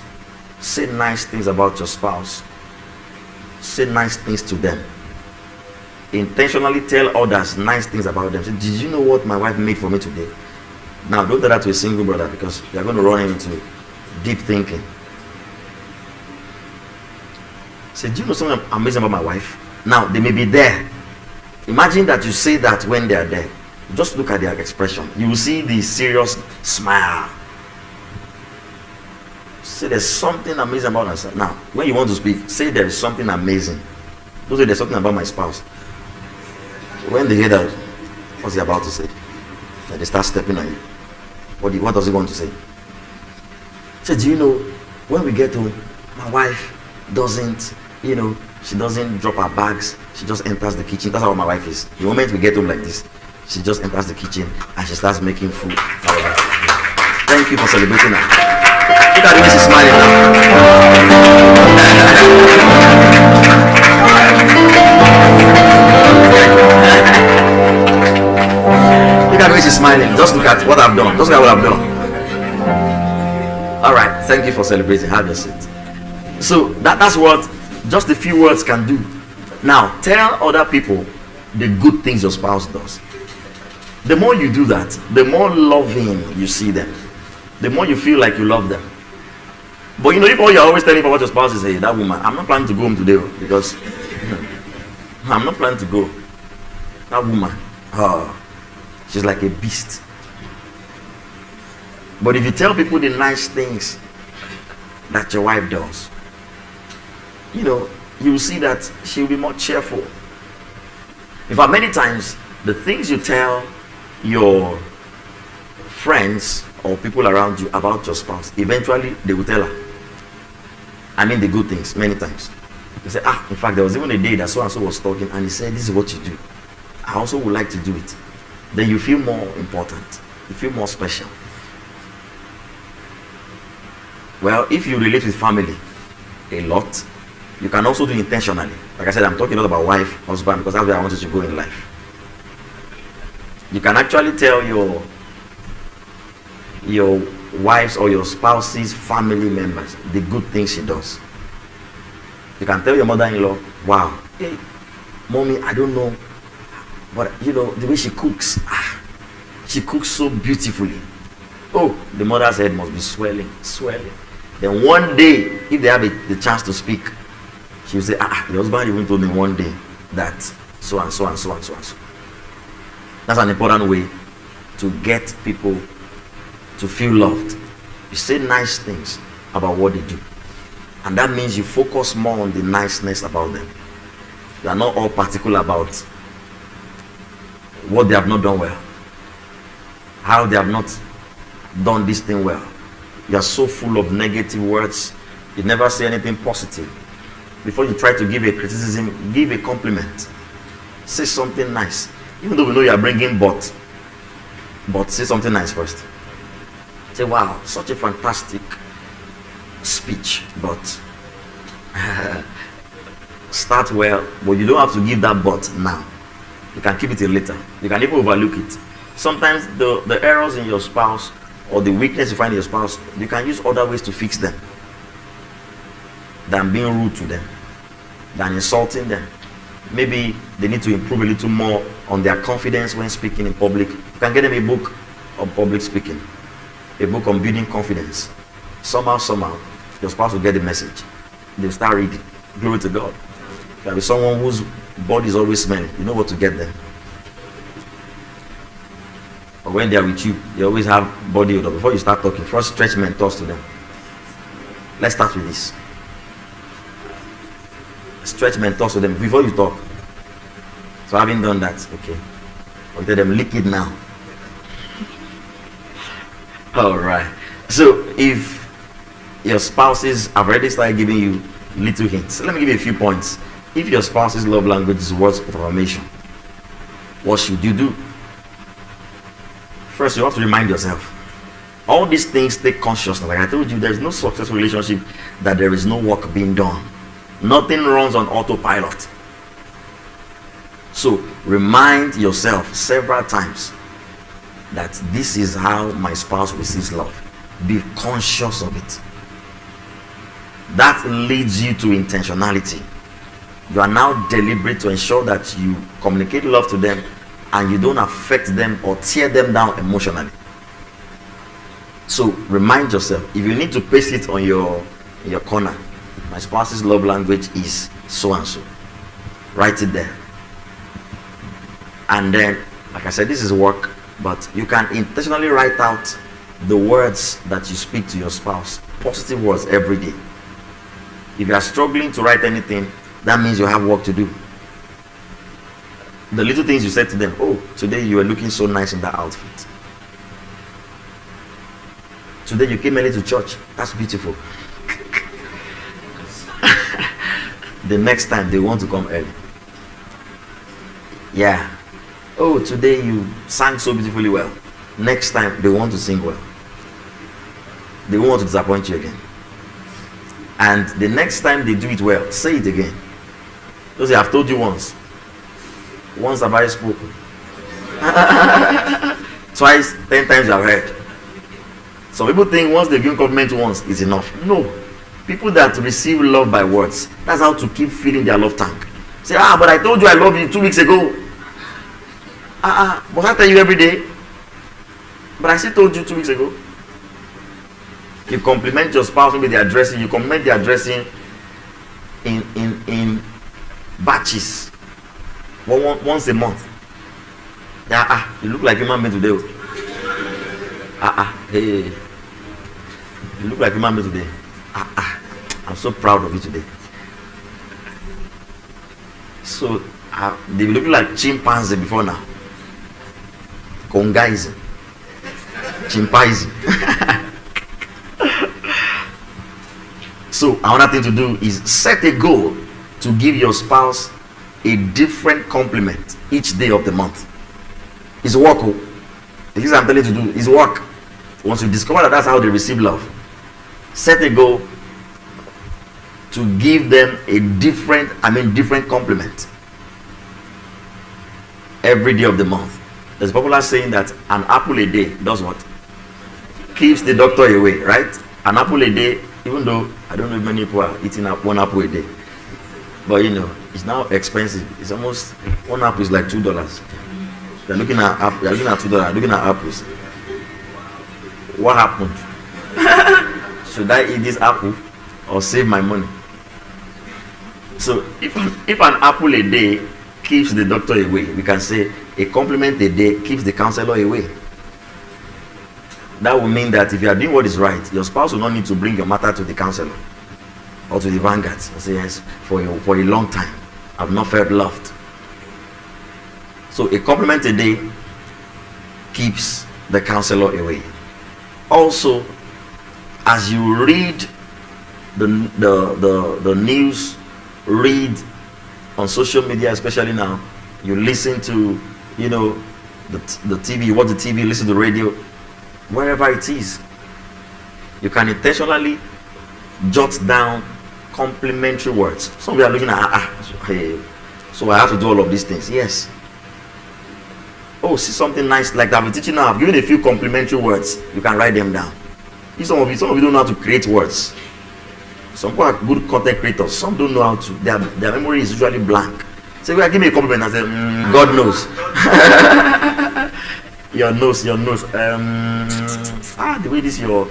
Say nice things about your spouse. Say nice things to them. Intentionally tell others nice things about them. Say, did you know what my wife made for me today? Now don't tell that to a single brother, because you're going to run into deep thinking. Say, do you know something amazing about my wife? Now they may be there. Imagine that you say that when they are there. Just look at their expression. You will see the serious smile. Say there's something amazing about us. Now, when you want to speak, say there is something amazing. Don't say there's something about my spouse. When they hear that, what's he about to say? Then they start stepping on you. What does he want to say? Say, do you know, when we get home, my wife doesn't, she doesn't drop her bags. She just enters the kitchen. That's how my wife is. The moment we get home like this, she just enters the kitchen and she starts making food. Thank you for celebrating her. Look at the way she's smiling now. Look at the way she's smiling. Just look at what I've done. Just look at what I've done. Alright, thank you for celebrating. Have your seat. So that's what just a few words can do. Now, tell other people the good things your spouse does. The more you do that, the more loving you see them. The more you feel like you love them. But if all you're always telling about your spouse is, hey, that woman, I'm not planning to go home today because I'm not planning to go. That woman, she's like a beast. But if you tell people the nice things that your wife does, you will see that she'll be more cheerful. In fact, many times, the things you tell your friends or people around you about your spouse, eventually they will tell her. I mean the good things, many times. They say, in fact, there was even a day that so-and-so was talking and he said, this is what you do. I also would like to do it. Then you feel more important. You feel more special. Well, if you relate with family a lot, You can also do intentionally. Like I said, I'm talking not about wife, husband, because that's where I want you to go in life. You can actually tell your wife's or your spouse's family members the good things she does. You can tell your mother-in-law, wow, hey, mommy, I don't know, but you know, the way she cooks, she cooks so beautifully. Oh, the mother's head must be swelling. Then one day, if they have the chance to speak, she will say, your husband even told me one day that so and so and so and so and so. That's an important way to get people to feel loved. You say nice things about what they do, and that means you focus more on the niceness about them. You are not all particular about what they have not done well, how they have not done this thing well. You are so full of negative words, you never say anything positive. Before you try to give a criticism, give a compliment. Say something nice. Even though we know you are bringing but say something nice first. Say, wow, such a fantastic speech, but start well, but you don't have to give that but now. You can keep it till later. You can even overlook it. Sometimes the errors in your spouse or the weakness you find in your spouse, you can use other ways to fix them than being rude to them, than insulting them. Maybe they need to improve a little more on their confidence when speaking in public. You can get them a book on public speaking, a book on building confidence. Somehow, your spouse will get the message. They'll start reading. Glory to God. There will be someone whose body is always smelling. You know what to get them. Or when they are with you, they always have body odor. Before you start talking, first stretch Mentos to them. Let's start with this. Stretch Mentos to them before you talk. So having done that, okay, I'll tell them lick it now. All right. So if your spouses have already started giving you little hints, let me give you a few points. If your spouse's love language is words of affirmation, what should you do? First, you have to remind yourself. All these things take consciousness. Like I told you, there is no successful relationship that there is no work being done. Nothing runs on autopilot. So remind yourself several times that this is how my spouse receives love. Be conscious of it. That leads you to intentionality. You are now deliberate to ensure that you communicate love to them and you don't affect them or tear them down emotionally. So remind yourself, if you need to paste it on your corner, my spouse's love language is so and so. Write it there. And then, like I said, this is work, but you can intentionally write out the words that you speak to your spouse. Positive words every day. If you are struggling to write anything, that means you have work to do. The little things you said to them, oh, today you are looking so nice in that outfit. Today you came early to church. That's beautiful. The next time they want to come early. Yeah. Oh, today you sang so beautifully well. Next time they want to sing well. They won't want to disappoint you again. And the next time they do it well, say it again. Because I've told you once. Once have I spoken. Twice, 10 times you have heard. Some people think once they give compliment once is enough. No. People that receive love by words, that's how to keep filling their love tank. Say, but I told you I love you 2 weeks ago. But I tell you every day. But I still told you 2 weeks ago. You compliment your spouse with their dressing. You compliment their dressing in batches. Once a month. You look like human being today. Hey. You look like human being today. I'm so proud of you today. So they look like chimpanzee before now. Congaism. Chimpanzee. So another thing to do is set a goal to give your spouse a different compliment each day of the month. It's work. The things I'm telling you to do is work. Once you discover that that's how they receive love, set a goal to give them a different compliment every day of the month. There's a popular saying that an apple a day does what? Keeps the doctor away, right? An apple a day, even though I don't know if many people are eating up 1 apple a day, but you know, it's now expensive. It's almost, 1 apple is like $2. You're looking at $2, looking at apples. What happened? Should I eat this apple or save my money? So if an apple a day keeps the doctor away, we can say a compliment a day keeps the counselor away. That will mean that if you are doing what is right, your spouse will not need to bring your matter to the counselor or to the vanguard and say, yes, for a long time I've not felt loved. So a compliment a day keeps the counselor away. Also, as you read the news, read on social media, especially now, you listen to, you know, the TV, you watch the TV, listen to the radio, wherever it is, you can intentionally jot down complimentary words. Some of you are looking at, hey, so I have to do all of these things. Yes. Oh, see something nice like that. I've been teaching now. I've given a few complimentary words. You can write them down. Some of you don't know how to create words. Some people are good content creators. Some don't know how to. Their memory is usually blank. So if I give me a compliment, I say, God knows. your nose. The way this your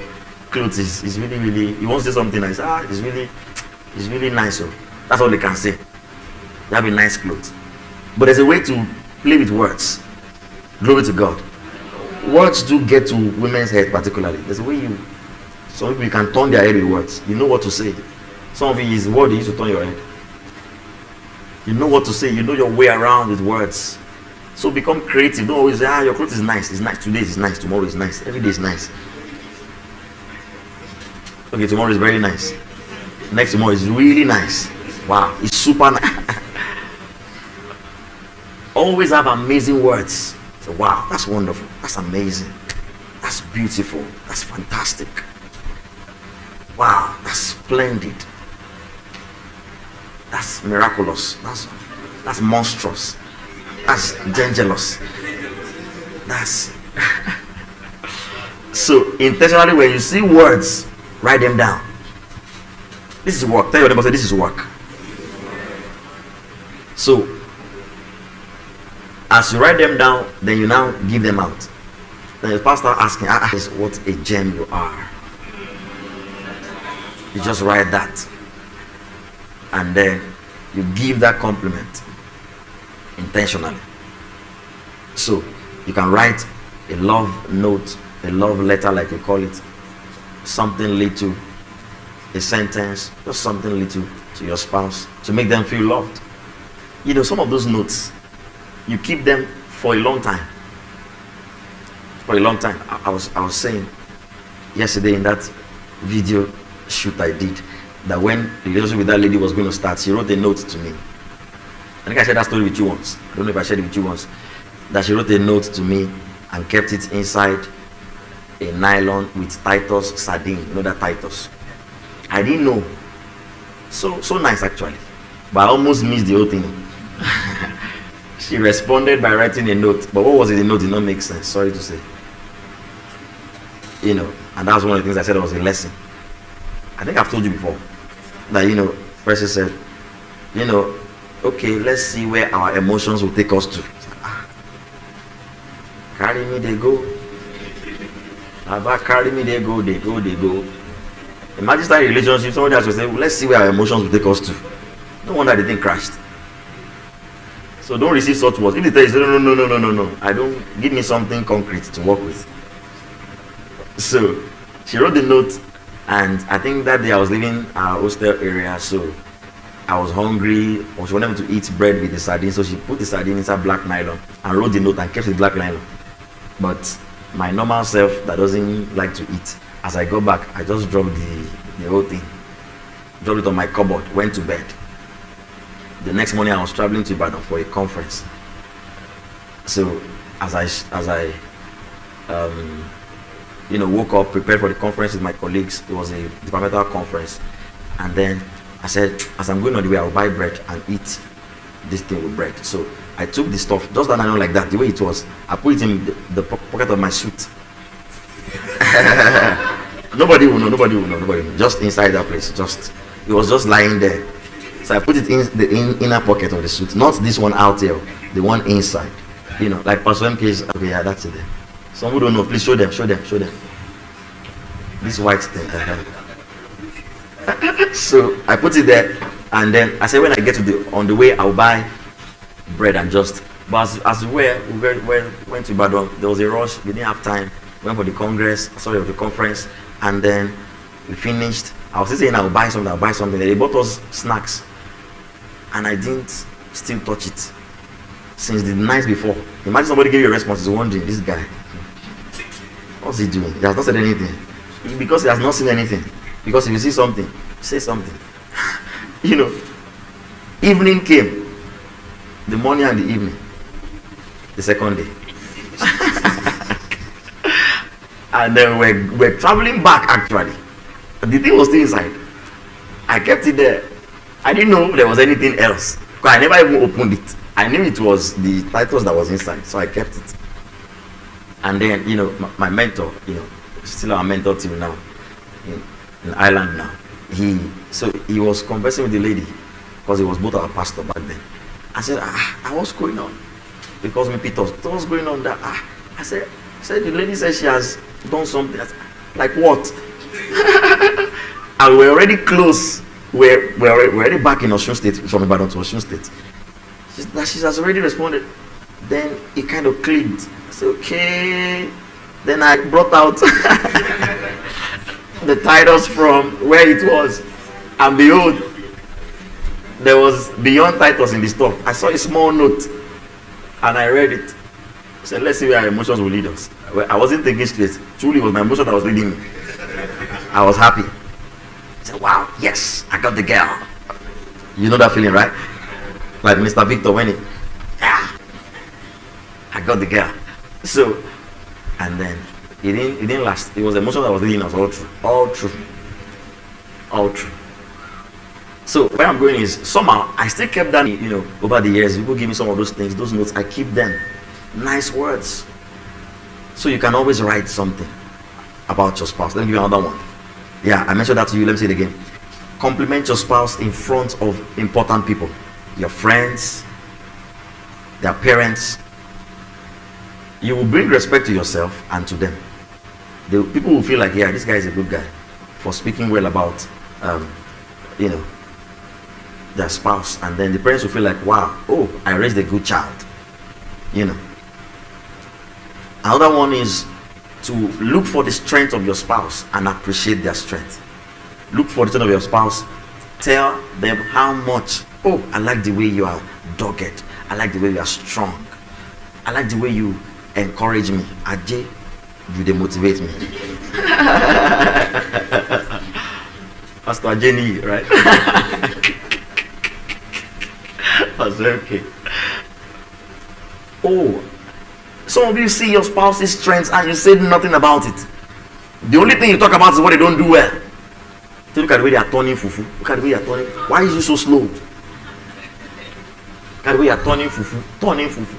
clothes is really. You want to say something nice. It's really nice. So that's all they can say. You have a nice clothes. But there's a way to play with words. Glory to God. Words do get to women's head particularly. There's a way some people, you can turn their head with words. You know what to say. Some of it is word you use to turn your head. You know what to say. You know your way around with words. So become creative. Don't always say, your clothes is nice. It's nice. Today is nice. Tomorrow is nice. Every day is nice. Okay, tomorrow is very nice. Next tomorrow is really nice. Wow, it's super nice. Always have amazing words. So, wow, that's wonderful. That's amazing. That's beautiful. That's fantastic. Wow, that's splendid. That's miraculous. That's monstrous. That's dangerous. That's so intentionally, when you see words, write them down. This is work. Tell your neighbor, say, this is work. So as you write them down, then you now give them out. Then your pastor asking, what a gem you are. You just write that, and then you give that compliment intentionally. So you can write a love note, a love letter, like you call it, something little, a sentence, just something little to your spouse to make them feel loved. You know, some of those notes, you keep them for a long time. For a long time. I was saying yesterday in that video shoot I did that when the relationship with that lady was going to start, she wrote a note to me. I think I shared that story with you once. I don't know if I shared it with you once. That she wrote a note to me and kept it inside a nylon with Titus sardine. You know that Titus? I didn't know. So nice actually. But I almost missed the whole thing. She responded by writing a note. But what was in the note did not make sense. Sorry to say. You know, and that was one of the things I said was a lesson. I think I've told you before. That, you know, person said, you know, okay, let's see where our emotions will take us to. Carry me, they go. About carry me, they go. Imagine that relationship, somebody else will say, well, let's see where our emotions will take us to. No wonder the thing crashed. So don't receive such words. If they tell you, no, I don't, give me something concrete to work with. So she wrote the note, and I think that day I was leaving our hostel area, so I was hungry, or she wanted me to eat bread with the sardine, so she put the sardine inside black nylon and wrote the note and kept the black nylon. But my normal self that doesn't like to eat, as I go back, I just dropped the whole thing, dropped it on my cupboard, went to bed. The next morning I was traveling to Ibadan for a conference. So as I woke up, prepared for the conference with my colleagues. It was a departmental conference, and then I said, as I'm going on the way, I'll buy bread and eat this thing with bread. So I took the stuff, just that I know like that, the way it was. I put it in the pocket of my suit. Nobody will know. Just inside that place. It was just lying there. So I put it in the inner pocket of the suit, not this one out here, the one inside. You know, like Pastor MK's. Okay, yeah, that's it there. Some who don't know, please show them. This white thing. So I put it there, and then I said when I get on the way, I'll buy bread and just. But as we went to Ibadan, there was a rush. We didn't have time. We went for the the conference, and then we finished. I was saying I'll buy something. They bought us snacks, and I didn't still touch it since the night before. Imagine somebody gave you a response, is wondering, this guy, what's he doing? He has not said anything. Because he has not seen anything. Because if you see something, say something. You know, evening came, the morning and the evening, the second day. And then we're traveling back actually. The thing was still inside. I kept it there. I didn't know there was anything else. Because I never even opened it. I knew it was the titles that was inside, so I kept it. And then, you know, my mentor, you know, still our mentor till now, in Ireland now. He was conversing with the lady, because he was both our pastor back then. I said, what's going on? Because me Peter, what's going on? That I said the lady says she has done something. I said, like what? And we're already close. We're already back in Osun State, from Ibadan to Osun State. She has already responded. Then it kind of clicked. I said, okay. Then I brought out the titles from where it was, and behold, there was beyond titles in the stuff. I saw a small note, and I read it. I said, let's see where our emotions will lead us. I wasn't thinking straight. Truly, it was my emotion that was leading me. I was happy. I said, wow, yes, I got the girl. You know that feeling, right? Like Mr. Victor when I got the girl. So, and then it didn't last. It was the emotion that was leading us all true. So where I'm going is, somehow I still kept that, you know, over the years. People give me some of those things, those notes, I keep them. Nice words. So you can always write something about your spouse. Let me give you another one. Yeah, I mentioned that to you. Let me say it again. Compliment your spouse in front of important people. Your friends, their parents. You will bring respect to yourself and to them. People will feel like, yeah, this guy is a good guy for speaking well about, you know, their spouse. And then the parents will feel like, wow, oh, I raised a good child. You know. Another one is to look for the strength of your spouse and appreciate their strength. Look for the strength of your spouse. Tell them how much, oh, I like the way you are dogged. I like the way you are strong. I like the way you encourage me. Ajay, you demotivate me. Pastor Ajay, right? Pastor, okay. Oh, some of you see your spouse's strengths and you say nothing about it. The only thing you talk about is what they don't do well. So look at the way they are turning fufu. Look at the way they are turning. Why is you so slow? Look at the way you are turning fufu. Turning fufu.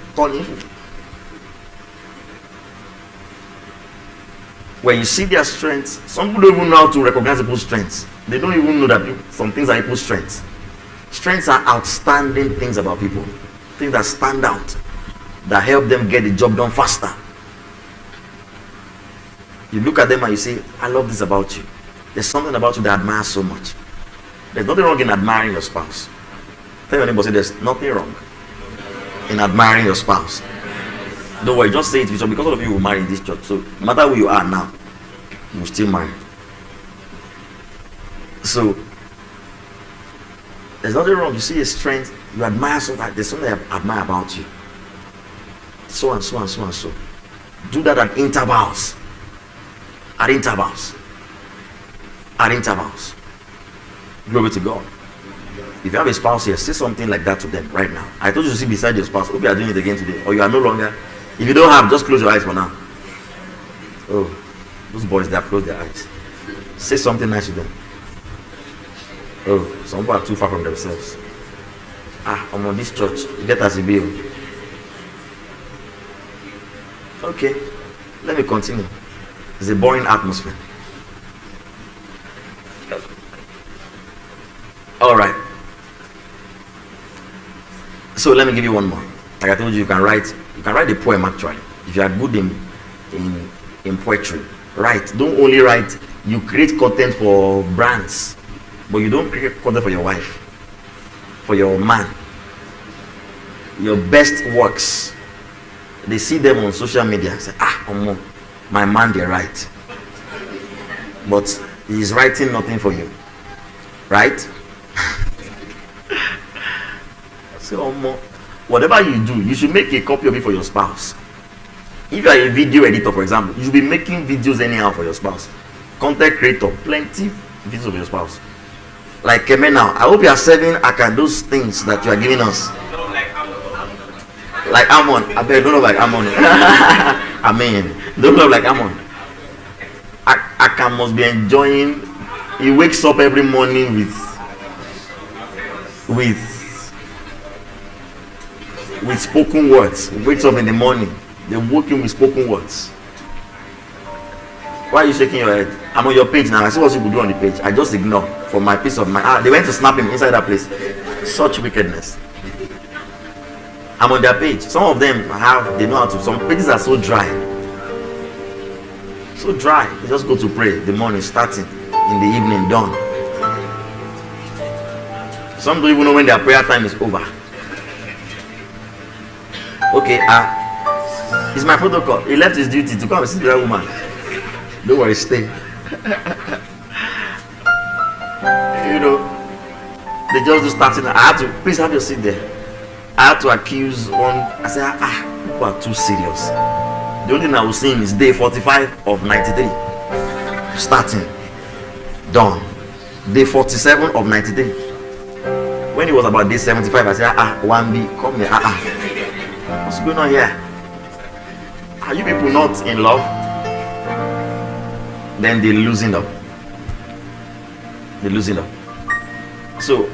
When you see their strengths, some people don't even know how to recognize people's strengths. They don't even know that some things are people's strengths. Strengths are outstanding things about people. Things that stand out, that help them get the job done faster. You look at them and you say, I love this about you. There's something about you that I admire so much. There's nothing wrong in admiring your spouse. Tell your neighbor, say there's nothing wrong in admiring your spouse. Don't worry, just say it because all of you will marry in this church. So no matter who you are now, you will still marry. So there's nothing wrong. You see a strength, you admire something. There's something I admire about you. So and so and so and so. Do that at intervals. At intervals. At intervals. Glory to God. If you have a spouse here, say something like that to them right now. I told you to sit beside your spouse. Hope you are doing it again today. Or you are no longer. If you don't have, just close your eyes for now. Oh, those boys, they have closed their eyes. Say something nice to them. Oh, some people are too far from themselves. I'm on this church. Get us a bill. Okay, let me continue. It's a boring atmosphere. All right. So let me give you one more. Like I told you, you can write a poem actually. If you are good in poetry, write. Don't only write. You create content for brands, but you don't create content for your wife, for your man. Your best works, they see them on social media and say, my man, they write, but he's writing nothing for you, right? So whatever you do, you should make a copy of it for your spouse. If you are a video editor, for example, you should be making videos anyhow for your spouse. Content creator, plenty videos of your spouse. Like Keme now, I hope you are serving those things that you are giving us. Like Ammon, I bet don't look like Ammon. I mean, don't look like Ammon. Akan must be enjoying. He wakes up every morning with spoken words. He wakes up in the morning. They woke him with spoken words. Why are you shaking your head? I'm on your page now. I see what you could do on the page. I just ignore for my peace of mind. They went to snap him inside that place. Such wickedness. I'm on their page. Some of them they know how to. Some pages are so dry. So dry. They just go to pray. The morning starting, in the evening done. Some don't even know when their prayer time is over. Okay, it's my protocol. He left his duty to come and see the woman. Don't worry, stay. You know, they just do starting. I had to, please have your seat there. I had to accuse one. I said, people are too serious. The only thing I was seeing is day 45 of 93. Starting. Done. Day 47 of 93. When it was about day 75, I said, 1B, come here. What's going on here? Are you people not in love? Then they loosen up. They loosen up. So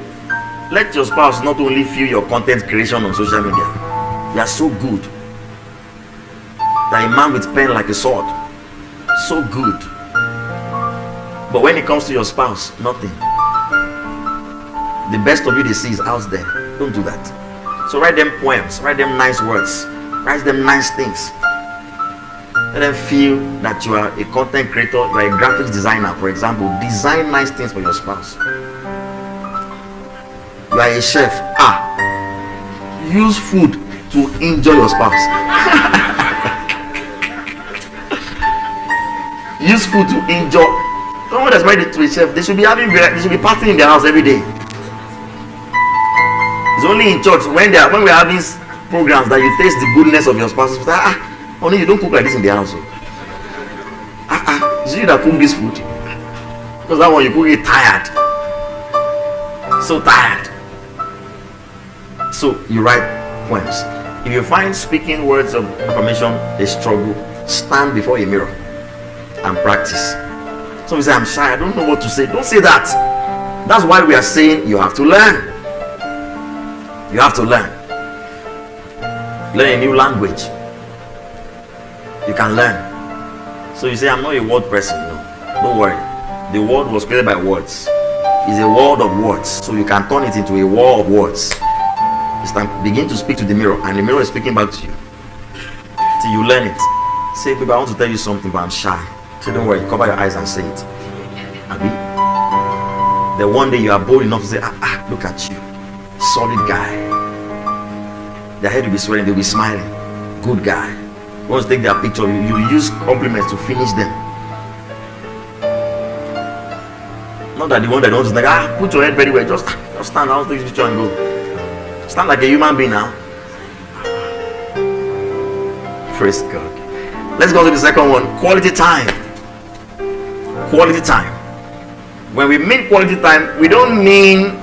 let your spouse not only feel your content creation on social media. You are so good. That a man with pen like a sword. So good. But when it comes to your spouse, nothing. The best of you they see is out there. Don't do that. So write them poems, write them nice words, write them nice things. Let them feel that you are a content creator, you are a graphics designer, for example. Design nice things for your spouse. You are a chef. Use food to enjoy your spouse. Use food to enjoy. Someone that's married to a chef, they should be partying in their house every day. It's only in church when we're having programs that you taste the goodness of your spouse. Only you don't cook like this in the house. It's you that cook this food. Because that one you cook it tired. So tired. So you write poems. If you find speaking words of affirmation a struggle, stand before a mirror and practice. Some say, I'm shy, I don't know what to say. Don't say that. That's why we are saying you have to learn. You have to learn. Learn a new language. You can learn. So you say, I'm not a word person. No, don't worry. The word was created by words. It's a world of words. So you can turn it into a war of words. It's time begin to speak to the mirror, and the mirror is speaking back to you. Till you learn it. Say, baby, I want to tell you something, but I'm shy. Say, don't worry, cover your eyes and say it. Abi? Then one day you are bold enough to say, look at you. Solid guy. Their head will be swelling, they'll be smiling. Good guy. Once they take their picture, you use compliments to finish them. Not that the one that wants to like, put your head very well. Just stand out, take this picture and go. Stand like a human being now. Praise God. Let's go to the second one. Quality time. Quality time. When we mean quality time, we don't mean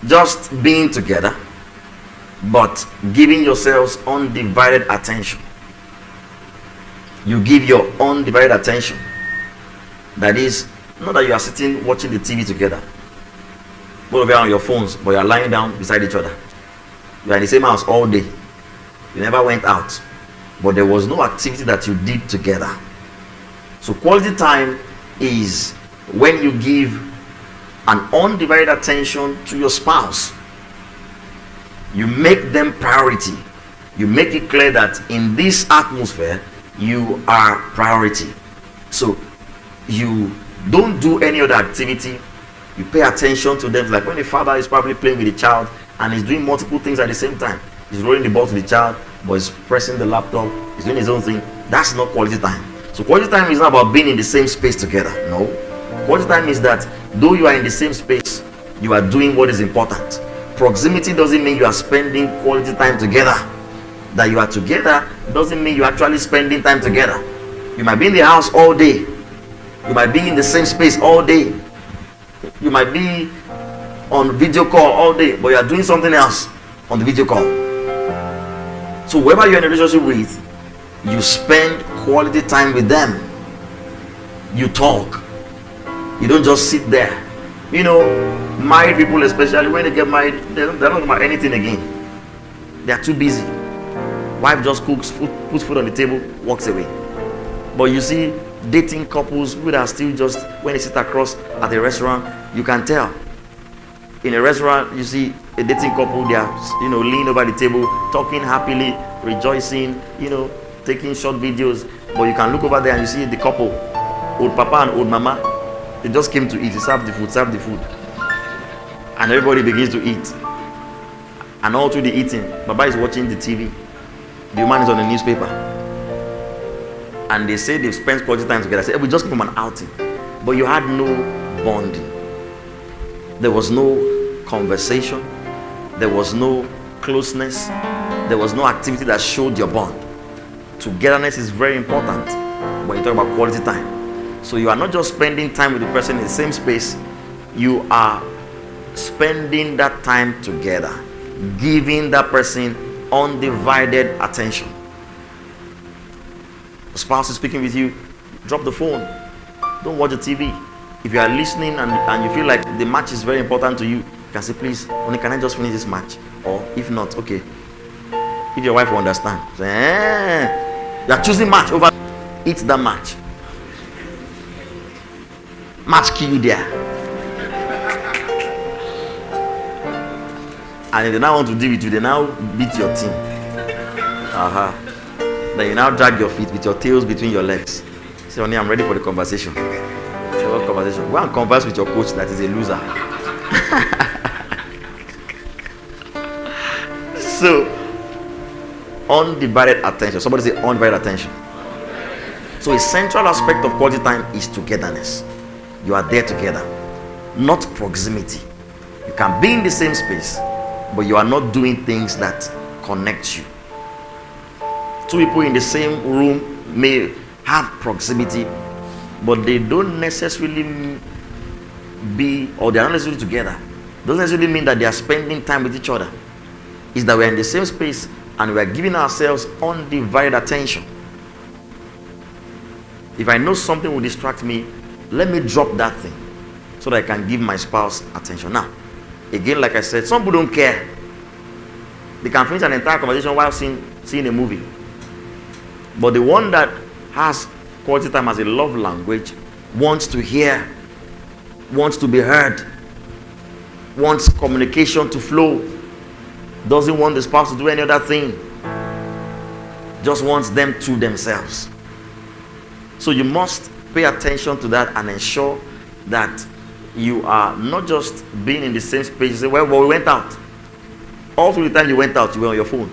just being together, but giving yourselves undivided attention. You give your undivided attention. That is, not that you are sitting watching the TV together. Both of you are on your phones, but you are lying down beside each other. You are in the same house all day. You never went out, but there was no activity that you did together. So quality time is when you give an undivided attention to your spouse. You make them priority. You make it clear that in this atmosphere you are priority. So you don't do any other activity. You pay attention to them. Like when the father is probably playing with the child and he's doing multiple things at the same time. He's rolling the ball to the child, but he's pressing the laptop, he's doing his own thing. That's not quality time. So quality time is not about being in the same space together. No. Quality time is that though you are in the same space, you are doing what is important. Proximity doesn't mean you are spending quality time together. That you are together doesn't mean you're actually spending time together. You might be in the house all day. You might be in the same space all day. You might be on video call all day, but you are doing something else on the video call. So whoever you're in a relationship with, you spend quality time with them. You talk. You don't just sit there. You know, married people, especially when they get married, they're not talking about anything again. They are too busy. Wife just cooks food, puts food on the table, walks away. But you see dating couples who are still just, when they sit across at a restaurant, you can tell. In a restaurant, you see a dating couple, they are, leaning over the table, talking happily, rejoicing, taking short videos. But you can look over there and you see the couple, old papa and old mama, they just came to eat. They serve the food. And everybody begins to eat. And all through the eating, Baba is watching the TV. The woman is on the newspaper. And they say they've spent quality time together. I said, we just came from an outing. But you had no bonding. There was no conversation. There was no closeness. There was no activity that showed your bond. Togetherness is very important when you talk about quality time. So you are not just spending time with the person in the same space. You are spending that time together. Giving that person undivided attention. The spouse is speaking with you, drop the phone. Don't watch the TV. If you are listening and you feel like the match is very important to you, you can say, please, only can I just finish this match? Or if not, okay. If your wife will understand, say, you are choosing match over, eat that match. Match kill you there. And if they now want to deal with you, they now beat your team. Then you now drag your feet with your tails between your legs. Say, honey, I'm ready for the conversation. Say, what conversation? Go and converse with your coach that is a loser. So, undivided attention. Somebody say undivided attention. So a central aspect of quality time is togetherness. You are there together, not proximity. You can be in the same space, but you are not doing things that connect you. Two people in the same room may have proximity, but they don't necessarily be, or they are not necessarily together. Doesn't necessarily mean that they are spending time with each other. It's that we are in the same space and we are giving ourselves undivided attention. If I know something will distract me, let me drop that thing so that I can give my spouse attention. Now, again, like I said, some people don't care. They can finish an entire conversation while seeing a movie. But the one that has quality time as a love language wants to hear, wants to be heard, wants communication to flow, doesn't want the spouse to do any other thing, just wants them to themselves. So you must pay attention to that and ensure that you are not just being in the same space. You say, well, we went out. All through the time you went out, you were on your phone.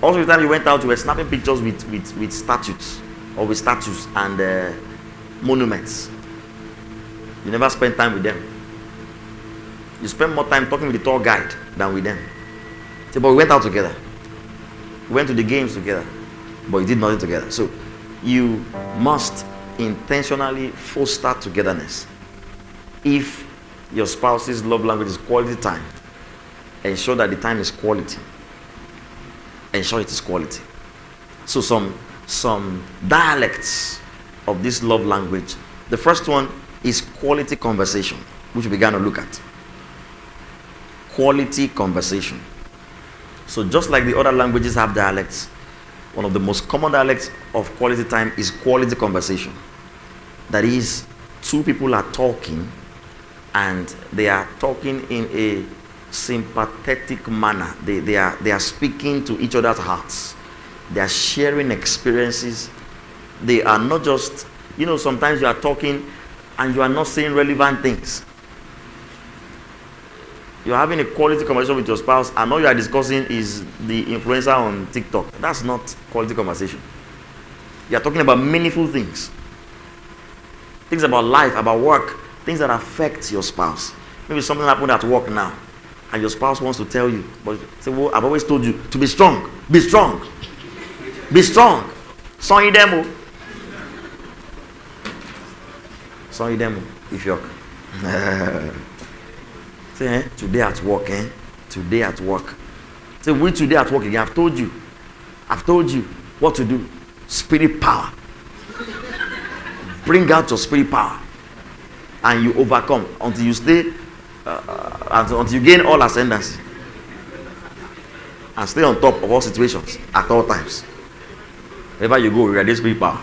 All through the time you went out, you were snapping pictures with statues or with statues and monuments. You never spent time with them. You spend more time talking with the tour guide than with them. Say, but we went out together. We went to the games together, but we did nothing together. So you must intentionally foster togetherness. If your spouse's love language is quality time, ensure that the time is quality. Ensure it is quality. So some dialects of this love language. The first one is quality conversation. which we began to look at. Quality conversation. So just like the other languages have dialects, one of the most common dialects of quality time is quality conversation. That is, two people are talking and they are talking in a sympathetic manner. They are speaking to each other's hearts. They are sharing experiences. They are not just, sometimes you are talking and you are not saying relevant things. You're having a quality conversation with your spouse and all you are discussing is the influencer on TikTok. That's not quality conversation. You are talking about meaningful things. Things about life, about work, things that affect your spouse. Maybe something happened at work now and your spouse wants to tell you, but say, well, I've always told you to be strong. Be strong. Be strong. Sonny demo. Sonny demo. If you're say, today at work, today at work. Say, we today at work again. I've told you what to do. Spirit power. Bring out your spirit power. And you overcome until you stay, until you gain all ascendancy. And stay on top of all situations at all times. Wherever you go, you radiate spirit power.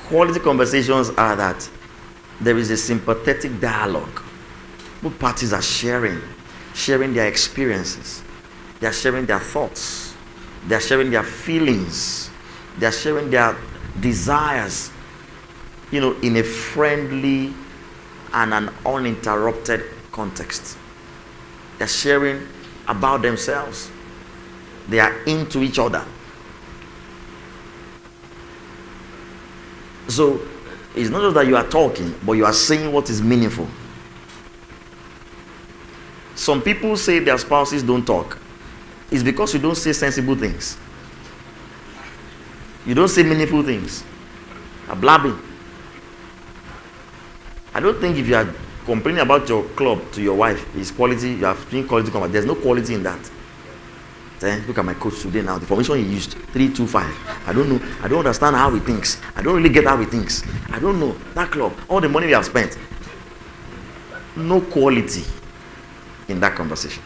Quality conversations are that there is a sympathetic dialogue. Both parties are sharing their experiences. They are sharing their thoughts. They are sharing their feelings. They are sharing their desires, in a friendly and an uninterrupted context. They are sharing about themselves. They are into each other. So, it's not just that you are talking, but you are saying what is meaningful. Some people say their spouses don't talk. It's because you don't say sensible things. You don't say meaningful things. You're blabbing. I don't think if you are complaining about your club to your wife, it's quality, you are doing quality conversation. There's no quality in that. Then look at my coach today now. The formation he used, 3-2-5. I don't know. I don't understand how he thinks. I don't really get how he thinks. I don't know. That club, all the money we have spent. No quality in that conversation.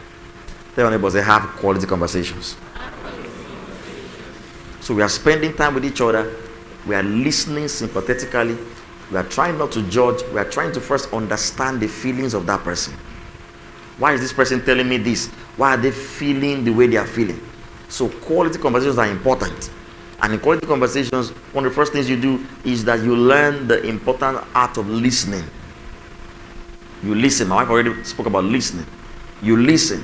Tell your neighbors they have quality conversations. So we are spending time with each other. We are listening sympathetically. We are trying not to judge. We are trying to first understand the feelings of that person. Why is this person telling me this? Why are they feeling the way they are feeling? So quality conversations are important. And in quality conversations, one of the first things you do is that you learn the important art of listening. You listen. My wife already spoke about listening. You listen.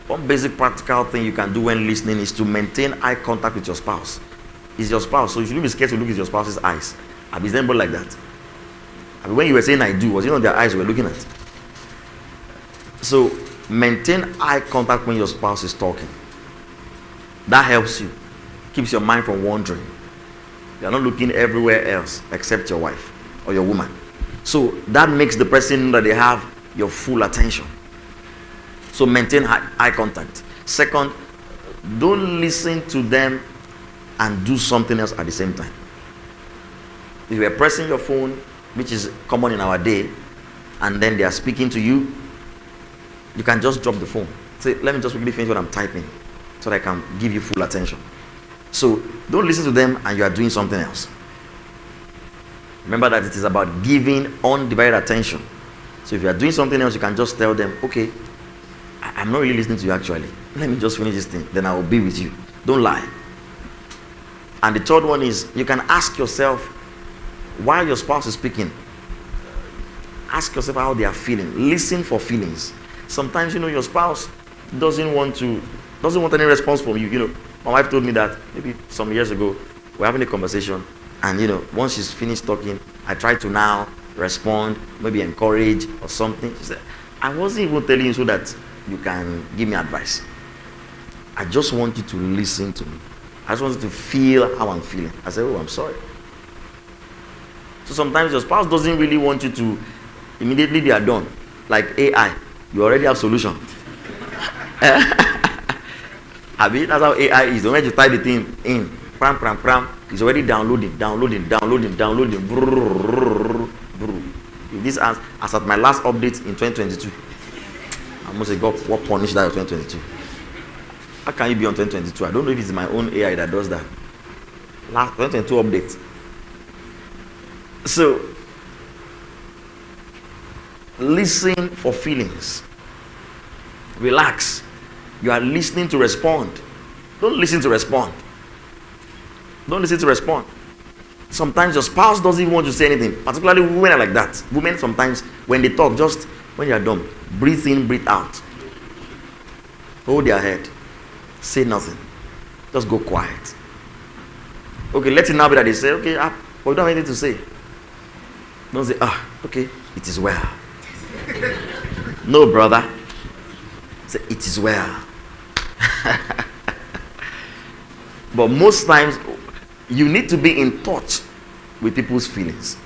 One basic practical thing you can do when listening is to maintain eye contact with your spouse. It's your spouse, so you shouldn't be scared to look at your spouse's eyes. Is anybody like that? When you were saying I do, was it not their eyes you were looking at? So maintain eye contact when your spouse is talking. That helps you. Keeps your mind from wandering. You're not looking everywhere else except your wife or your woman. So that makes the person know that they have your full attention. So maintain eye contact. Second, don't listen to them and do something else at the same time. If you are pressing your phone, which is common in our day, and then they are speaking to you, you can just drop the phone. Say, let me just quickly finish what I'm typing so that I can give you full attention. So don't listen to them and you are doing something else. Remember that it is about giving undivided attention. So if you are doing something else, you can just tell them, okay, I'm not really listening to you actually. Let me just finish this thing, then I will be with you. Don't lie. And the third one is, you can ask yourself, while your spouse is speaking, ask yourself how they are feeling. Listen for feelings. Sometimes, your spouse doesn't want any response from you. My wife told me that maybe some years ago, we're having a conversation, and once she's finished talking, I try to now respond, maybe encourage or something. She said, I wasn't even telling you so that you can give me advice. I just want you to listen to me. I just want you to feel how I'm feeling. I said, oh, I'm sorry. So sometimes your spouse doesn't really want you to immediately they are done. Like AI, you already have solution. I mean, that's how AI is. The moment you type the thing in, it's already downloading. This as at my last update in 2022. I must say, God, what punished that in 2022? How can you be on 2022? I don't know if it's my own AI that does that. Last 2022 update. So, listen for feelings. Relax. You are listening to respond. Don't listen to respond. Don't listen to respond. Sometimes your spouse doesn't even want to say anything. Particularly women are like that. Women sometimes, when they talk, just when you are done, breathe in, breathe out. Hold their head. Say nothing. Just go quiet. Okay, let it now be that they say, okay, but we don't have anything to say. Don't say, okay, it is well. No, brother. Say, it is well. But most times, you need to be in touch with people's feelings.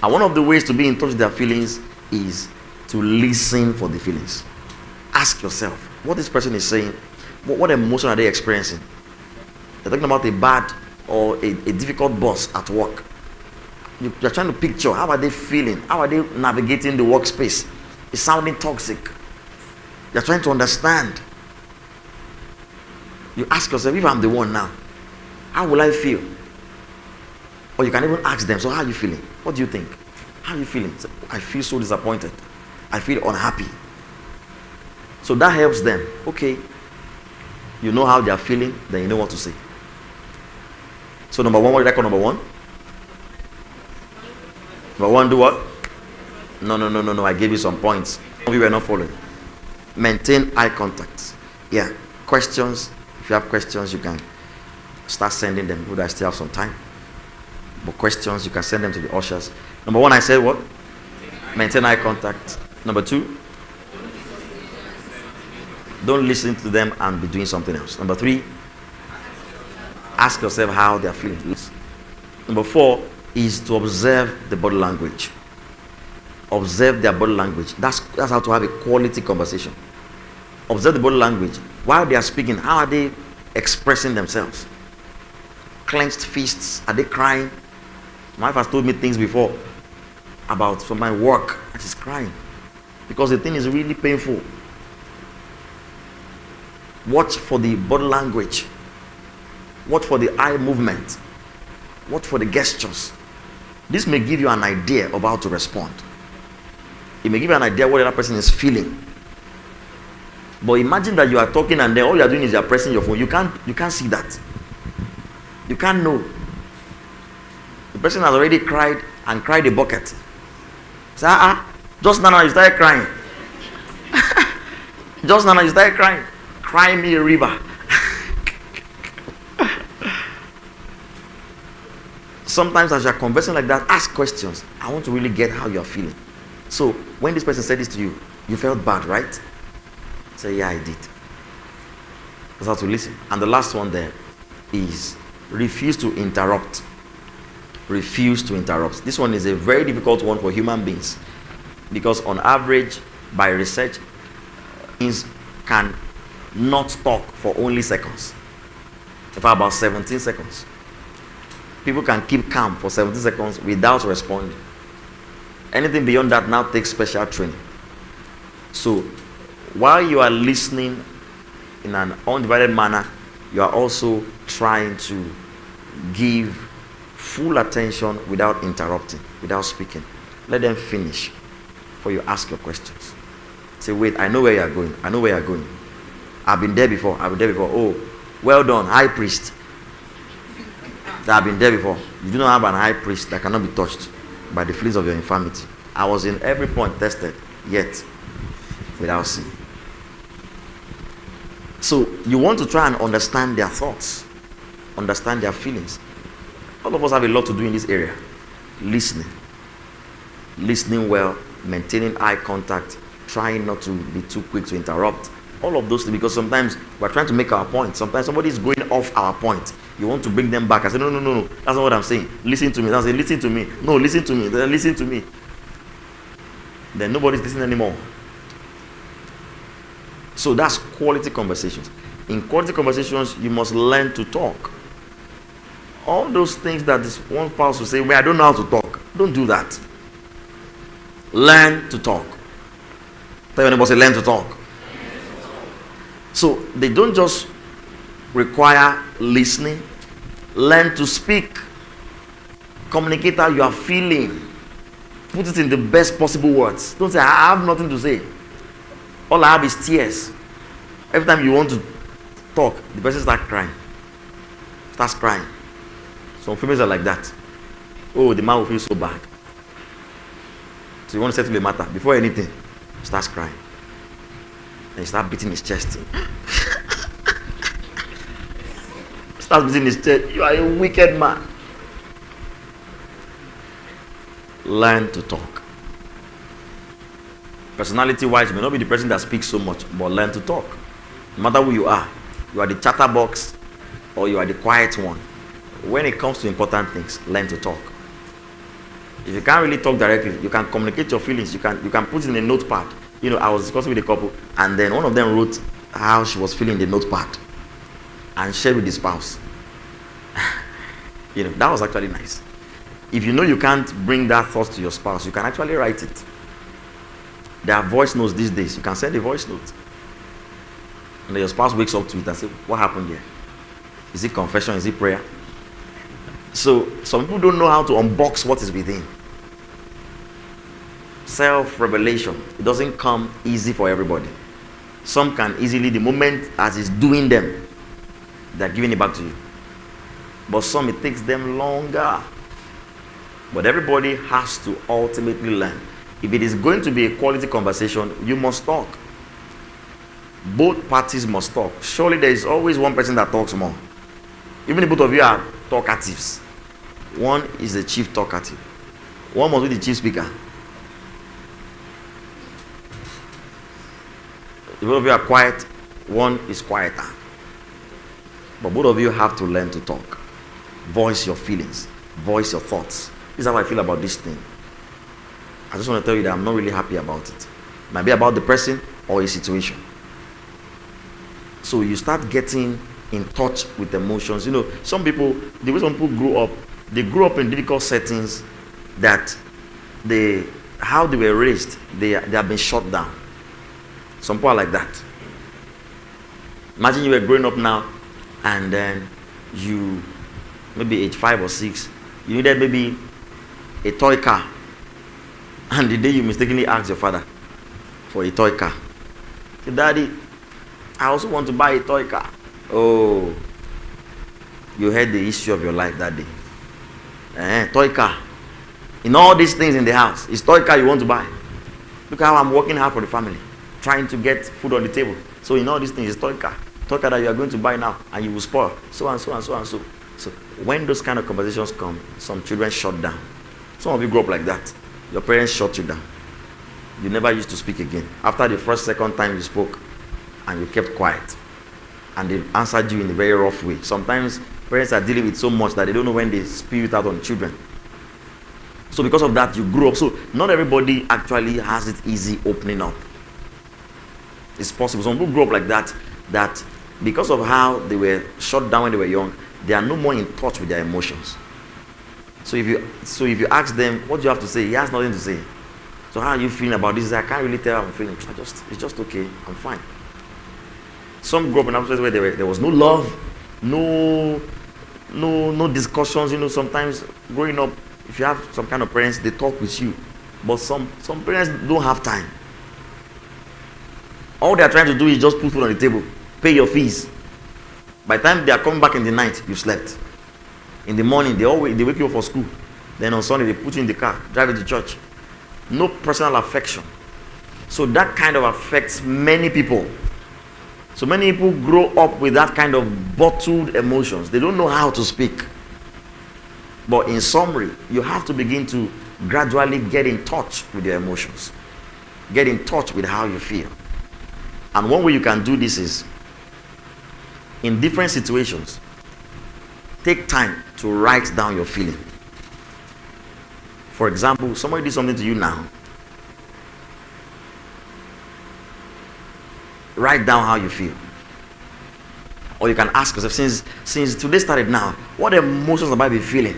And one of the ways to be in touch with their feelings is to listen for the feelings. Ask yourself, what this person is saying, what emotion are they experiencing? They're talking about a bad or a difficult boss at work. You're trying to picture, how are they feeling? How are they navigating the workspace? It's sounding toxic. You're trying to understand. You ask yourself, if I'm the one now, how will I feel? Or you can even ask them, so how are you feeling? What do you think? How are you feeling? I feel so disappointed. I feel unhappy. So that helps them. Okay, you know how they are feeling, then you know what to say. So number one, what did I call number one? Number one, do what? No, I gave you some points. We were not following. Maintain eye contact. Yeah, questions. If you have questions, you can start sending them. Would I still have some time? But questions, you can send them to the ushers. Number one, I said what? Maintain eye contact. Number two, don't listen to them and be doing something else. Number three, ask yourself how they are feeling. Number four is to observe the body language. Observe their body language. That's how to have a quality conversation. Observe the body language. While they are speaking, how are they expressing themselves? Clenched fists, are they crying? My wife has told me things before about from my work, and she's crying because the thing is really painful. Watch for the body language. Watch for the eye movement. Watch for the gestures. This may give you an idea of how to respond. It may give you an idea what the other person is feeling. But imagine that you are talking and then all you are doing is you are pressing your phone. You can't see that. You can't know. The person has already cried and cried a bucket. Say, just now you started crying. Just now you started crying. Cry me a river. Sometimes as you are conversing like that, ask questions. I want to really get how you are feeling. So when this person said this to you, you felt bad, right? Say, yeah, I did. That's how to listen. And the last one there is refuse to interrupt. Refuse to interrupt. This one is a very difficult one for human beings because on average, by research, things can not talk for only seconds. In fact, about 17 seconds. People can keep calm for 17 seconds without responding. Anything beyond that now takes special training. So, while you are listening in an undivided manner, you are also trying to give full attention without interrupting, without speaking. Let them finish before you ask your questions. Say, wait, I know where you are going. I know where you are going. I've been there before. Oh, well done, high priest. I've been there before. You do not have an high priest that cannot be touched by the fleas of your infirmity. I was in every point tested, yet without sin. So you want to try and understand their thoughts, understand their feelings. All of us have a lot to do in this area. Listening well, maintaining eye contact, trying not to be too quick to interrupt. All of those things, because sometimes we're trying to make our point. Sometimes somebody is going off our point. You want to bring them back. I say, no. That's not what I'm saying. Listen to me. I say, listen to me. No, listen to me. Then listen to me. Then nobody's listening anymore. So that's quality conversations. In quality conversations, you must learn to talk. All those things that this one spouse will say, well, I don't know how to talk. Don't do that. Learn to talk. Tell your neighbor, say, learn to talk. So they don't just require listening. Learn to speak. Communicate how you are feeling. Put it in the best possible words. Don't say, I have nothing to say. All I have is tears. Every time you want to talk, the person starts crying. Starts crying. Some females are like that. Oh, the man will feel so bad. So you want to settle the matter. Before anything, he starts crying. And he starts beating his chest. Starts beating his chest. You are a wicked man. Learn to talk. Personality-wise, you may not be the person that speaks so much, but learn to talk. No matter who you are the chatterbox or you are the quiet one. When it comes to important things, learn to talk. If you can't really talk directly, you can communicate your feelings. You can put it in a notepad. I was discussing with a couple, and then one of them wrote how she was feeling in the notepad and shared with the spouse. That was actually nice. If you can't bring that thought to your spouse, you can actually write it. There are voice notes these days. You can send a voice note. And then your spouse wakes up to it and says, what happened here? Is it confession? Is it prayer? So some people don't know how to unbox what is within. Self-revelation, it doesn't come easy for everybody. Some can easily, the moment as it's doing them, they're giving it back to you. But some, it takes them longer. But everybody has to ultimately learn. If it is going to be a quality conversation, you must talk. Both parties must talk. Surely there is always one person that talks more. Even if both of you are talkatives, one is the chief talkative. One must be the chief speaker. If both of you are quiet, one is quieter. But both of you have to learn to talk. Voice your feelings. Voice your thoughts. This is how I feel about this thing. I just want to tell you that I'm not really happy about it. It might be about the person or a situation. So you start getting in touch with emotions. Some people, the way some people grew up, they grew up in difficult settings that how they were raised, they have been shut down. Some people are like that. Imagine you were growing up now and then you, maybe age 5 or 6, you needed maybe a toy car. And the day you mistakenly asked your father for a toy car. Say, Daddy, I also want to buy a toy car. Oh, you heard the issue of your life that day. Toy car. In all these things in the house, it's toy car you want to buy. Look how I'm working hard for the family, trying to get food on the table. So in all these things, it's toy car. Toy car that you are going to buy now, and you will spoil. So and so and so and so. So when those kind of conversations come, some children shut down. Some of you grow up like that. Your parents shut you down. You never used to speak again. After the first, second time you spoke, and you kept quiet, and they answered you in a very rough way. Sometimes parents are dealing with so much that they don't know when they spew it out on children. So because of that, you grew up. So not everybody actually has it easy opening up. It's possible. Some people grow up like that because of how they were shut down when they were young, they are no more in touch with their emotions. So if you ask them, what do you have to say? He has nothing to say. So how are you feeling about this? I can't really tell how I'm feeling. It's just okay. I'm fine. Some grew up in a place where there was no love, no discussions. Sometimes growing up, if you have some kind of parents, they talk with you. But some parents don't have time. All they are trying to do is just put food on the table, pay your fees. By the time they are coming back in the night, you slept. In the morning, they wake you up for school. Then on Sunday, they put you in the car, drive you to church. No personal affection. So that kind of affects many people. So many people grow up with that kind of bottled emotions. They don't know how to speak. But in summary, you have to begin to gradually get in touch with your emotions. Get in touch with how you feel. And one way you can do this is, in different situations, take time to write down your feeling. For example, somebody did something to you now. Write down how you feel. Or you can ask yourself, since today started now, what emotions have I been feeling?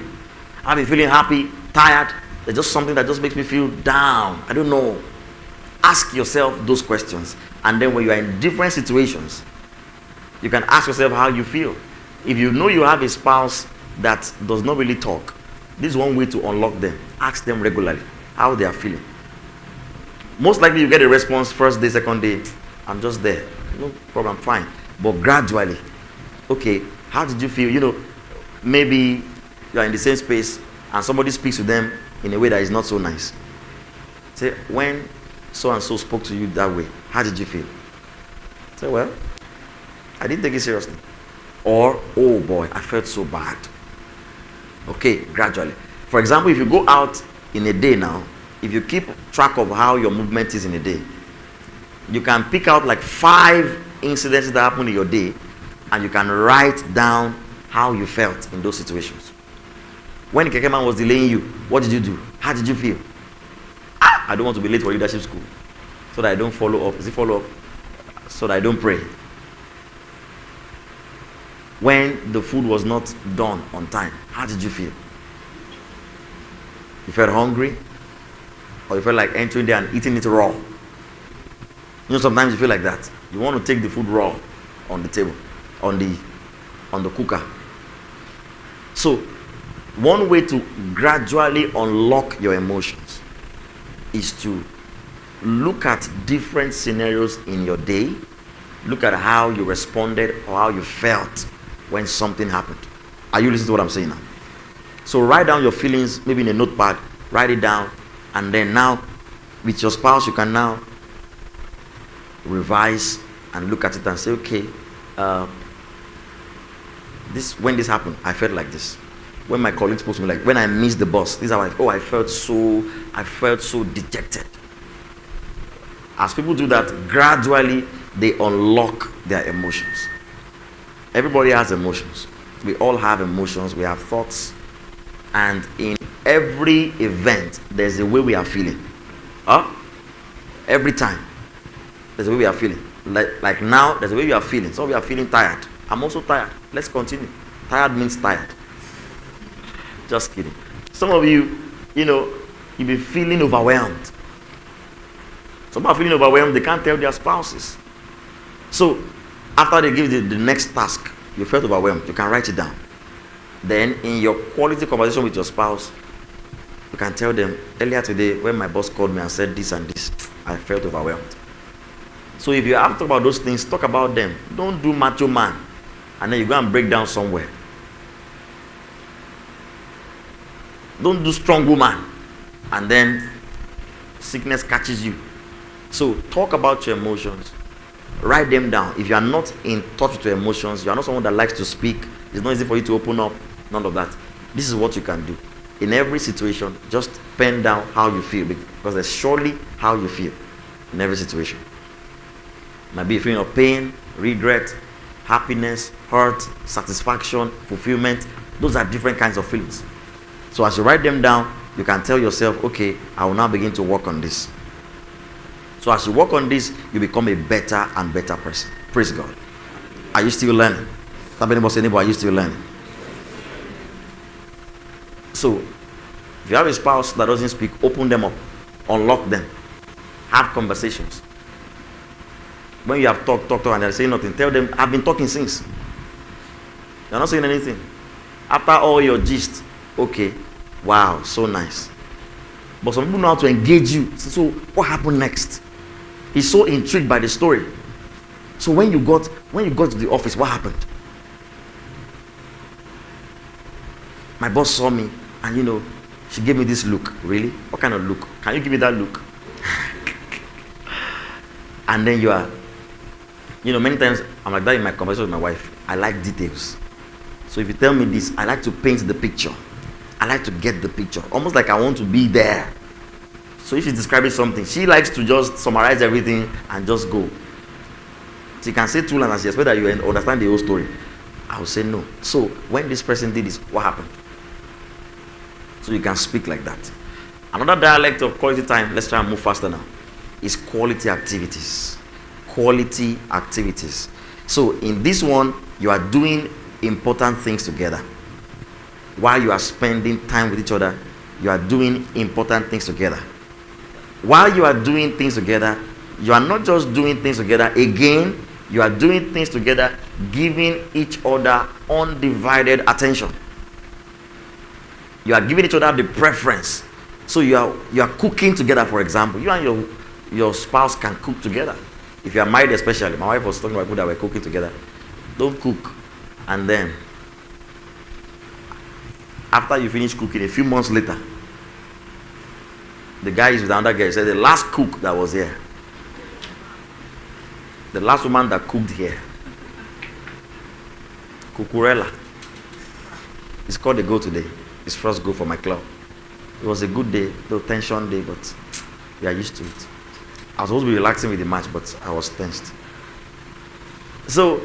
Have I been feeling happy, tired, There's just something that just makes me feel down. I don't know. Ask yourself those questions. And then when you are in different situations, you can ask yourself how you feel. If you know you have a spouse that does not really talk, this is one way to unlock them. Ask them regularly how they are feeling. Most likely you get a response first day, second day, I'm just there. No problem, fine. But gradually, okay, how did you feel? You know, maybe you are in the same space and somebody speaks to them in a way that is not so nice. Say, when so and so spoke to you that way, how did you feel? Say, well, I didn't take it seriously. Or, oh boy, I felt so bad. Okay, gradually. For example, if you go out in a day now, if you keep track of how your movement is in a day, you can pick out like 5 incidents that happened in your day, and you can write down how you felt in those situations. When the Keke man was delaying you, what did you do? How did you feel? I don't want to be late for leadership school, so that I don't follow up. Is it follow up? So that I don't pray. When the food was not done on time, how did you feel? You felt hungry? Or you felt like entering there and eating it raw? You know, sometimes you feel like that. You want to take the food raw on the table, on the cooker. So, one way to gradually unlock your emotions is to look at different scenarios in your day. Look at how you responded or how you felt when something happened. Are you listening to what I'm saying now? So write down your feelings, maybe in a notepad. Write it down, and then now with your spouse you can now revise and look at it and say, okay, when this happened, I felt like this. When my colleagues spoke to me, like when I missed the bus, this is how I felt so dejected. As people do that, gradually they unlock their emotions. Everybody has emotions. We all have emotions. We have thoughts. And in every event, there's a way we are feeling. Every time, there's a way we are feeling. Like now, there's a way we are feeling. So we are feeling tired. I'm also tired. Let's continue. Tired means tired. Just kidding. Some of you, you'll be feeling overwhelmed. Some are feeling overwhelmed. They can't tell their spouses. So, after they give the next task, you felt overwhelmed. You can write it down. Then, in your quality conversation with your spouse, you can tell them, earlier today, when my boss called me and said this and this, I felt overwhelmed. So, if you have to talk about those things, talk about them. Don't do macho man. And then you go and break down somewhere. Don't do strong woman. And then sickness catches you. So, talk about your emotions. Write them down. If you are not in touch with your emotions, you are not someone that likes to speak, it's not easy for you to open up, none of that. This is what you can do. In every situation, just pen down how you feel, because there's surely how you feel in every situation. It might be a feeling of pain, regret, happiness, hurt, satisfaction, fulfillment. Those are different kinds of feelings. So as you write them down, you can tell yourself, okay, I will now begin to work on this. So as you work on this, you become a better and better person. Praise God. Are you still learning? Are you still learning? So, if you have a spouse that doesn't speak, open them up. Unlock them. Have conversations. When you have talked, and they're saying nothing, tell them, I've been talking since. You're not saying anything. After all your gist, okay, wow, so nice. But some people know how to engage you. So, what happened next? He's so intrigued by the story. So when you got to the office, what happened? My boss saw me, and she gave me this look. Really? What kind of look? Can you give me that look? And then you are, many times I'm like that in my conversation with my wife. I like details. So if you tell me this, I like to paint the picture. I like to get the picture. Almost like I want to be there. So if she's describing something, she likes to just summarize everything and just go. She can say 2 lines and she expects that you understand the whole story. I will say no. So when this person did this, what happened? So you can speak like that. Another dialect of quality time, let's try and move faster now, is quality activities. Quality activities. So in this one, you are doing important things together. While you are spending time with each other, you are doing important things together. While you are doing things together, you are not just doing things together again, you are doing things together, giving each other undivided attention. You are giving each other the preference. So you are cooking together, for example. You and your spouse can cook together. If you are married especially, my wife was talking about people that were cooking together. Don't cook and then after you finish cooking, a few months later, the guy is with another guy. He said the last cook that was here, the last woman that cooked here, Cucurella, it's called a go today. It's first go for my club. It was a good day, no tension day, but we are used to it. I was supposed to be relaxing with the match, but I was tensed. So,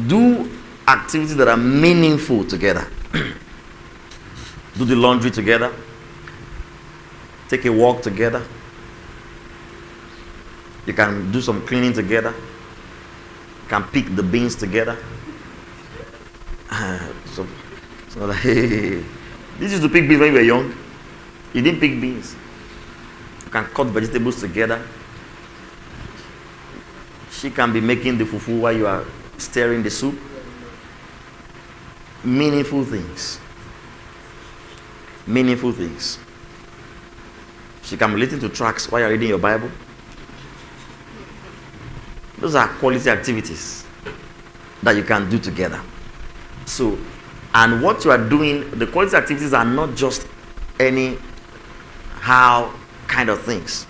do activities that are meaningful together. Do the laundry together. Take a walk together. You can do some cleaning together. You can pick the beans together. So like, hey, this is to pick beans when you were young. You didn't pick beans. You can cut vegetables together. She can be making the fufu while you are stirring the soup. Meaningful things. Meaningful things. She can be listening to tracks while you're reading your Bible. Those are quality activities that you can do together. So, and what you are doing, the quality activities are not just any how kind of things.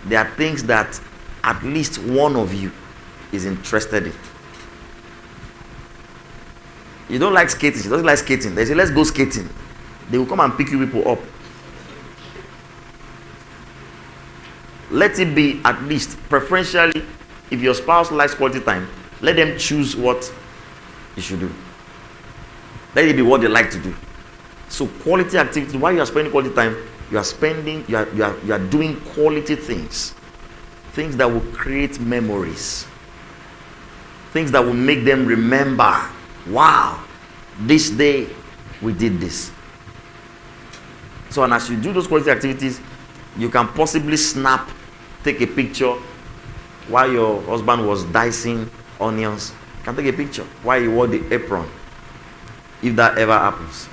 They are things that at least one of you is interested in. You don't like skating. She doesn't like skating. They say, let's go skating. They will come and pick you people up. Let it be at least, preferentially, if your spouse likes quality time, let them choose what you should do. Let it be what they like to do. So quality activity, while you are spending quality time, you are doing quality things. Things that will create memories. Things that will make them remember, wow, this day we did this. So, and as you do those quality activities, you can possibly take a picture while your husband was dicing onions. You can take a picture while he wore the apron, if that ever happens.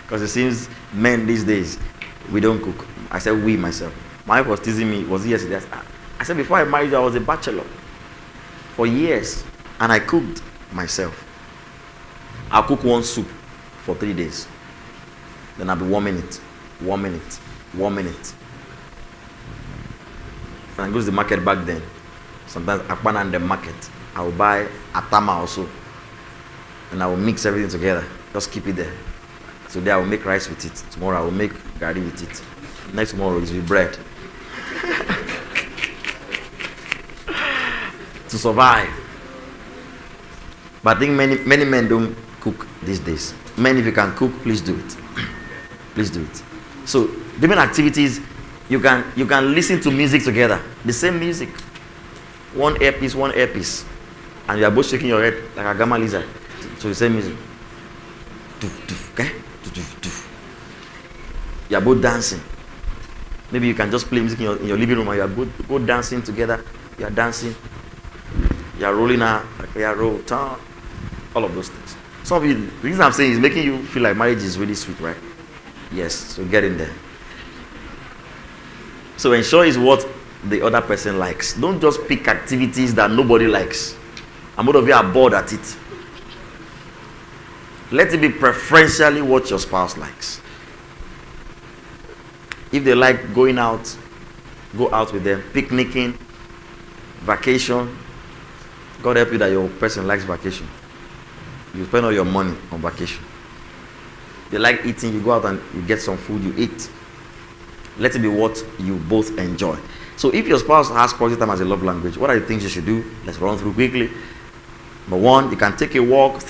Because it seems men these days, we don't cook. I said we myself. My wife was teasing me, was it yesterday? I said before I married you, I was a bachelor for years, and I cooked myself. I'll cook one soup for 3 days. Then I'll be warming it. When I go to the market back then, sometimes Akpan and the market, I will buy atama also. And I will mix everything together. Just keep it there. Today I will make rice with it. Tomorrow I will make gari with it. Next tomorrow is with bread. To survive. But I think many men don't cook these days. Men, if you can cook, please do it. Please do it. So different activities, you can listen to music together. The same music. One earpiece, and you are both shaking your head like a gamma lizard to the same music. Okay? You are both dancing. Maybe you can just play music in your living room and you are both dancing together. You are dancing. You are rolling out like you are roll turn. All of those things. Some of you, the reason I'm saying is making you feel like marriage is really sweet, right? Yes, so get in there. So ensure is what the other person likes. Don't just pick activities that nobody likes. And most of you are bored at it. Let it be preferentially what your spouse likes. If they like going out, go out with them. Picnicking, vacation. God help you that your person likes vacation. You spend all your money on vacation. They like eating, you go out and you get some food, you eat. Let it be what you both enjoy. So if your spouse has quality time as a love language, what are the things you should do? Let's run through quickly. Number one, you can take a walk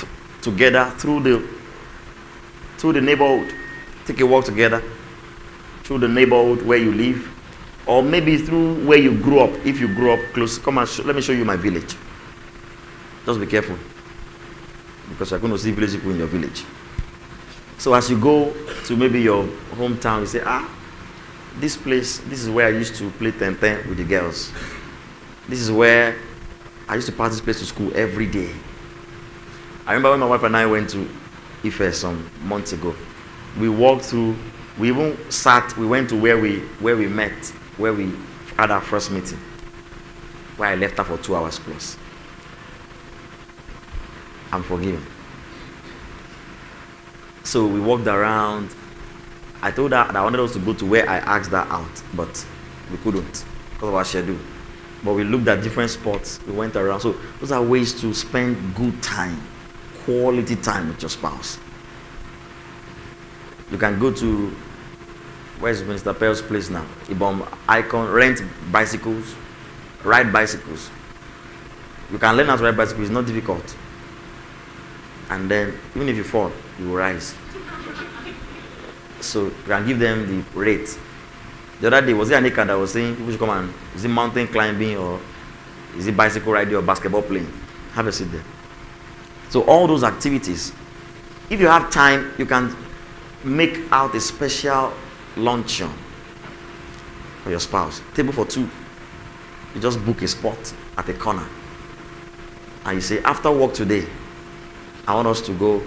together through the neighborhood. Take a walk together through the neighborhood where you live, or maybe through where you grew up. If you grew up close, come and let me show you my village. Just be careful, because you're going to see village people in your village. So as you go to maybe your hometown, you say, this place, this is where I used to play 10-10 with the girls. This is where I used to pass this place to school every day. I remember when my wife and I went to Ife some months ago. We walked through, we even sat, we went to where we met, where we had our first meeting, where I left her for 2 hours plus. I'm forgiven. So we walked around. I told her that I wanted us to go to where I asked her out, but we couldn't because of our schedule. But we looked at different spots. We went around. So those are ways to spend good time, quality time with your spouse. You can go to, where's Mr. Pell's place now? Ibom Icon, rent bicycles, ride bicycles. You can learn how to ride bicycles. It's not difficult. And then, even if you fall, you will rise. So, you can give them the rate. The other day, was it Anika that was saying people should come and, is it mountain climbing or is it bicycle riding or basketball playing? Have a seat there. So, all those activities, if you have time, you can make out a special luncheon for your spouse. Table for 2. You just book a spot at a corner. And you say, after work today, I want us to go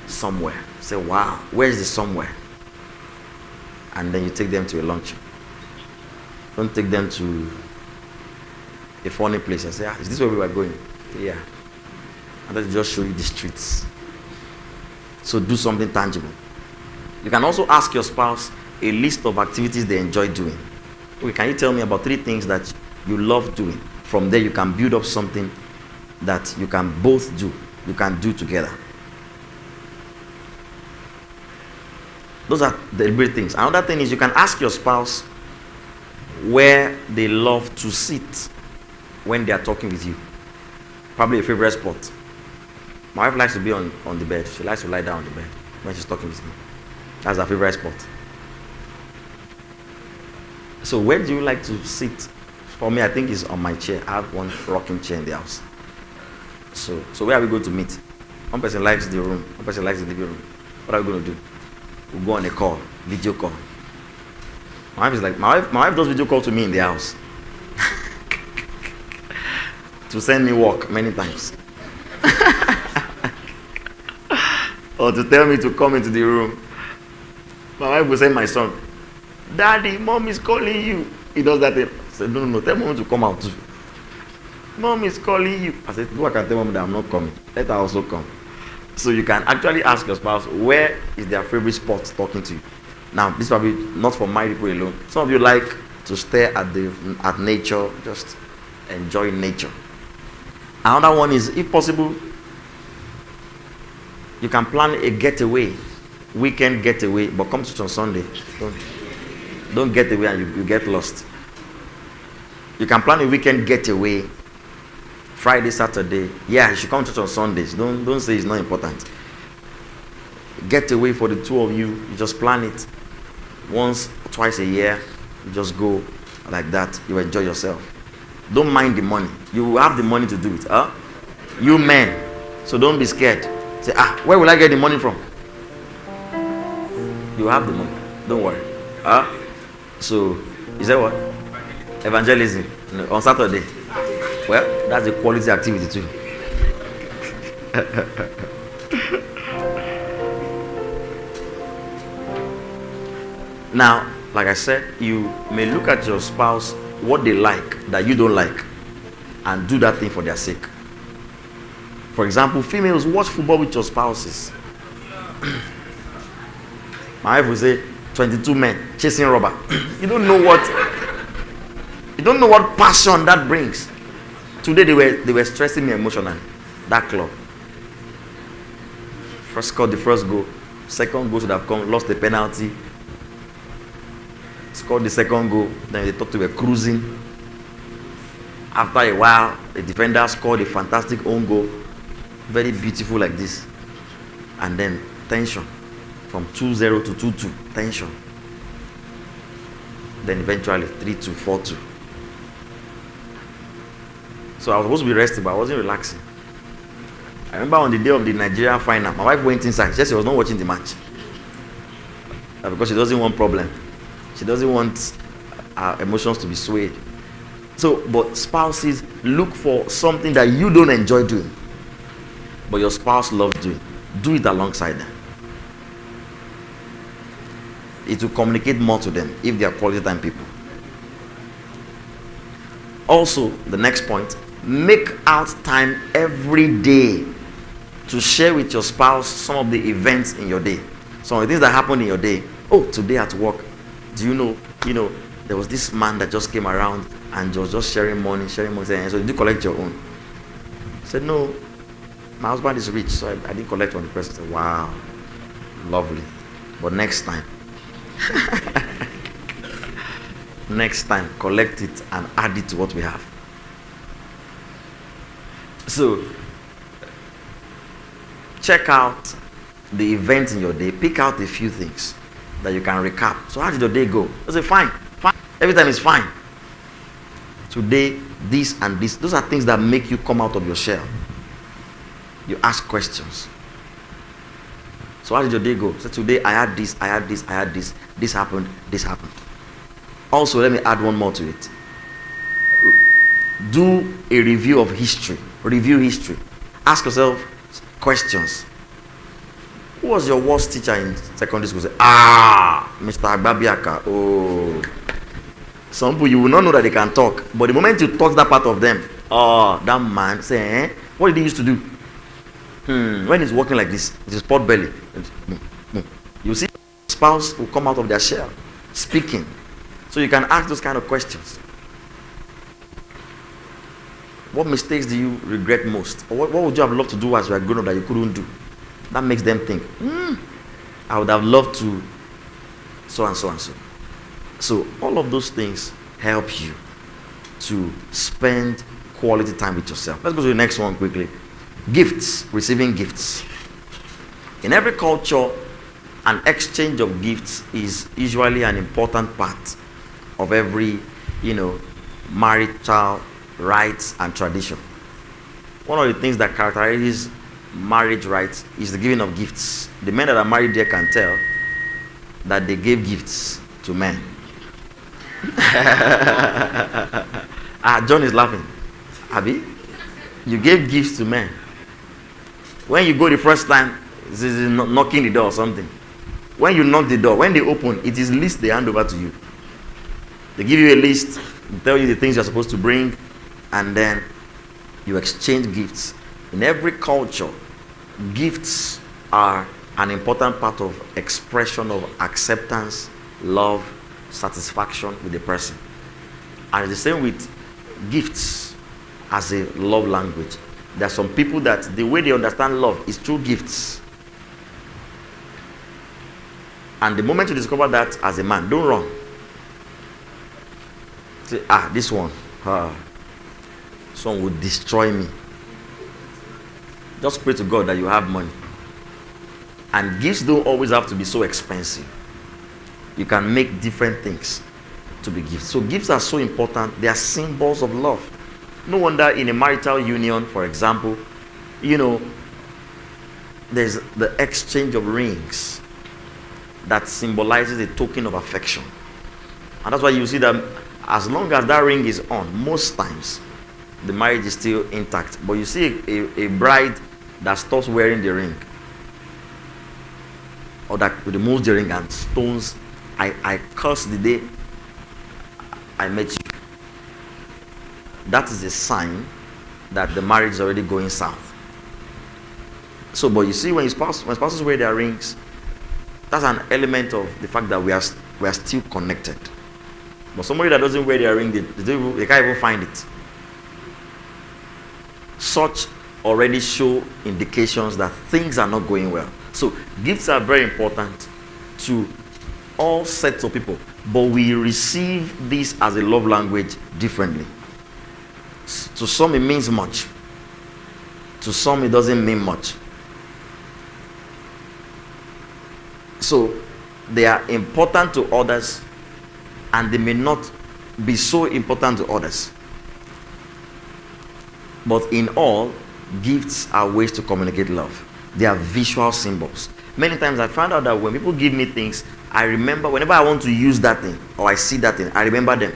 somewhere. Say, wow, where is the somewhere? And then you take them to a luncheon. Don't take them to a funny place and say, is this where we were going? Say, yeah. And then they just show you the streets. So do something tangible. You can also ask your spouse a list of activities they enjoy doing. Okay, can you tell me about 3 things that you love doing? From there, you can build up something that you can both do. You can do together. Those are deliberate things. Another thing is you can ask your spouse where they love to sit when they are talking with you. Probably a favorite spot. My wife likes to be on the bed. She likes to lie down on the bed when she's talking with me. That's her favorite spot. So where do you like to sit? For me, I think it's on my chair. I have one rocking chair in the house. So where are we going to meet? One person likes the room, one person likes the living room. What are we going to do? We'll go on a call, video call. My wife is like, my wife does video call to me in the house. To send me work many times. Or to tell me to come into the room. My wife will send my son, Daddy, Mom is calling you. He does that thing. I said, no, tell Mom to come out too. Mom is calling you. I said, I can tell Mom that I'm not coming. Let her also come. So you can actually ask your spouse where is their favorite spot talking to you. Now, this is probably not for married people alone. Some of you like to stare at nature, just enjoy nature. Another one is, if possible, you can plan a getaway, weekend getaway, but come to church on Sunday. Don't get away and you get lost. You can plan a weekend getaway, Friday, Saturday. Yeah, you should come to church on Sundays. Don't say it's not important. Getaway for the 2 of you. You just plan it once or twice a year. You just go like that. You enjoy yourself. Don't mind the money. You will have the money to do it. You men. So don't be scared. Say, where will I get the money from? You have the money. Don't worry. So, is that what? Evangelism on Saturday. Well, that's a quality activity too. Now, like I said, you may look at your spouse, what they like that you don't like, and do that thing for their sake. For example, females, watch football with your spouses. My wife will say, 22 men chasing rubber. You don't know what passion that brings. Today they were stressing me emotionally. That club. First scored the first goal. Second goal should have come, lost the penalty. Scored the second goal. Then they thought they were cruising. After a while, the defender scored a fantastic own goal. Very beautiful like this. And then tension. From 2-0 to 2-2. Tension. Then eventually 3-2, 4-2. So I was supposed to be resting, but I wasn't relaxing. I remember on the day of the Nigeria final, my wife went inside. She said she was not watching the match. because she doesn't want problem. She doesn't want her emotions to be swayed. So, but spouses, look for something that you don't enjoy doing, but your spouse loves doing. Do it alongside them. It will communicate more to them if they are quality time people. Also, the next point, make out time every day to share with your spouse some of the events in your day. Some of the things that happened in your day. Oh, today at work, do you know, there was this man that just came around and was just sharing money, saying, so did you collect your own? I said, no, my husband is rich, so I didn't collect on the person. I said, wow, lovely. But next time, next time, collect it and add it to what we have. So, check out the events in your day. Pick out a few things that you can recap. So how did your day go? I say, fine. Every time is fine. Today, this and this. Those are things that make you come out of your shell. You ask questions. So how did your day go? So today I had this. This happened. Also, let me add one more to it. Do a review of history. Review history. Ask yourself questions. Who was your worst teacher in secondary school? Say, Mr. Agbabiaka. Oh. Some people you will not know that they can talk, but the moment you talk that part of them, that man say, what did he used to do? When he's walking like this, with his pot belly, you see, spouse will come out of their shell, speaking. So you can ask those kind of questions. What mistakes do you regret most? Or what would you have loved to do as you are grown up that you couldn't do? That makes them think, I would have loved to so and so and so. So all of those things help you to spend quality time with yourself. Let's go to the next one quickly. Gifts, receiving gifts. In every culture, an exchange of gifts is usually an important part of every, marital rights and tradition. One of the things that characterizes marriage rights is the giving of gifts. The men that are married there can tell that they gave gifts to men. John is laughing. Abi, you gave gifts to men. When you go the first time, this is knocking the door or something. When you knock the door, when they open, it is list they hand over to you. They give you a list, tell you the things you're supposed to bring, and then you exchange gifts. In every culture, gifts are an important part of expression of acceptance, love, satisfaction with the person. And it's the same with gifts as a love language. There are some people that the way they understand love is through gifts. And the moment you discover that as a man, don't run. Say, this one would destroy me. Just pray to God that you have money. And gifts don't always have to be so expensive. You can make different things to be gifts. So gifts are so important. They are symbols of love. No wonder in a marital union, for example, there's the exchange of rings that symbolizes a token of affection. And that's why you see that as long as that ring is on, most times the marriage is still intact. But you see a bride that stops wearing the ring, or that removes the ring and stones, I curse the day I met you. That is a sign that the marriage is already going south. So, but you see, when spouses wear their rings, that's an element of the fact that we are still connected. But somebody that doesn't wear their ring, they can't even find it. Such already show indications that things are not going well. So gifts are very important to all sets of people, but we receive this as a love language differently. To some it means much, to some it doesn't mean much. So they are important to others, and they may not be so important to others. But in all, gifts are ways to communicate love. They are visual symbols. Many times I found out that when people give me things, I remember whenever I want to use that thing or I see that thing, I remember them.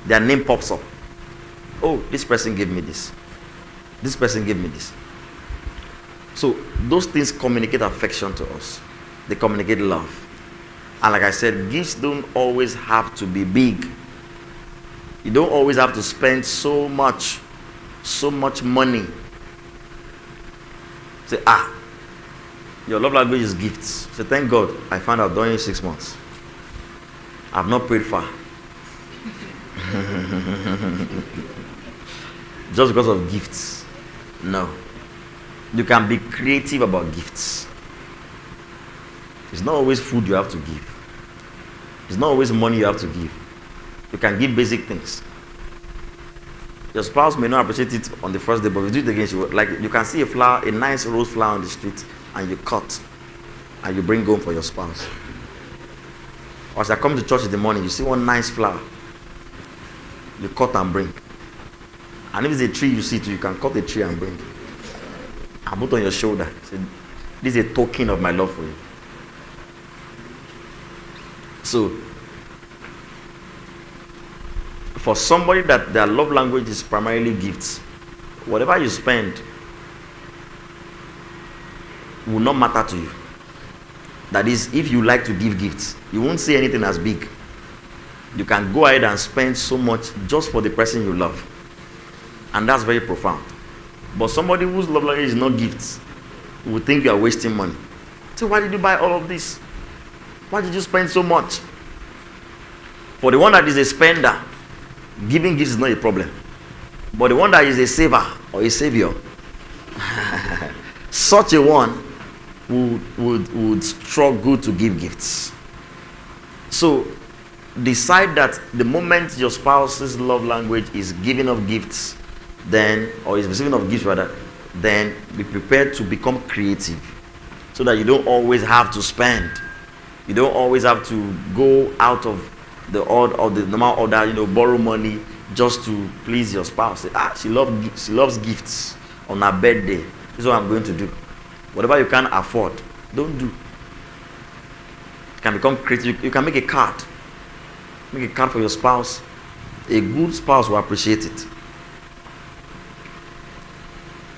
Their name pops up. Oh, this person gave me this. This person gave me this. So those things communicate affection to us. They communicate love. And like I said, gifts don't always have to be big. You don't always have to spend so much money. Say, your love language is gifts. Say, thank God, I found out during 6 months. I've not prayed far. Just because of gifts. No. You can be creative about gifts. It's not always food you have to give. It's not always money you have to give. You can give basic things. Your spouse may not appreciate it on the first day, but if you do it again, she will, like you can see a flower, a nice rose flower on the street, and you cut and you bring home for your spouse. Or as I come to church in the morning, you see one nice flower, you cut and bring. And if it's a tree you see too, you can cut a tree and bring. And put on your shoulder. Say, this is a token of my love for you. So, for somebody that their love language is primarily gifts, whatever you spend will not matter to you. That is, if you like to give gifts, you won't see anything as big. You can go ahead and spend so much just for the person you love. And that's very profound. But somebody whose love language is not gifts will think you are wasting money. So why did you buy all of this? Why did you spend so much? For the one that is a spender, giving gifts is not a problem. But the one that is a saver or a savior, such a one would struggle to give gifts. So decide that the moment your spouse's love language is giving of gifts, then, or is receiving of gifts rather, then be prepared to become creative so that you don't always have to spend. You don't always have to go out of the odd or the normal order, borrow money just to please your spouse. Say, she loves gifts on her birthday. This is what I'm going to do. Whatever you can afford, don't do. You can become creative. You can make a card. Make a card for your spouse. A good spouse will appreciate it.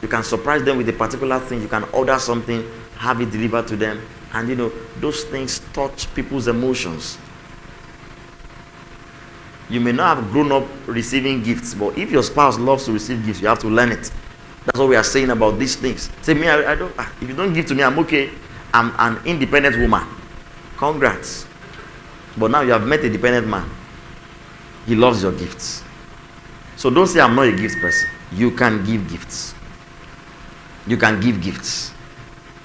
You can surprise them with a particular thing. You can order something, have it delivered to them. And those things touch people's emotions. You may not have grown up receiving gifts, but if your spouse loves to receive gifts, you have to learn it. That's what we are saying about these things. Say, me, I don't. If you don't give to me, I'm okay. I'm an independent woman. Congrats. But now you have met a dependent man. He loves your gifts. So don't say I'm not a gift person. You can give gifts. You can give gifts.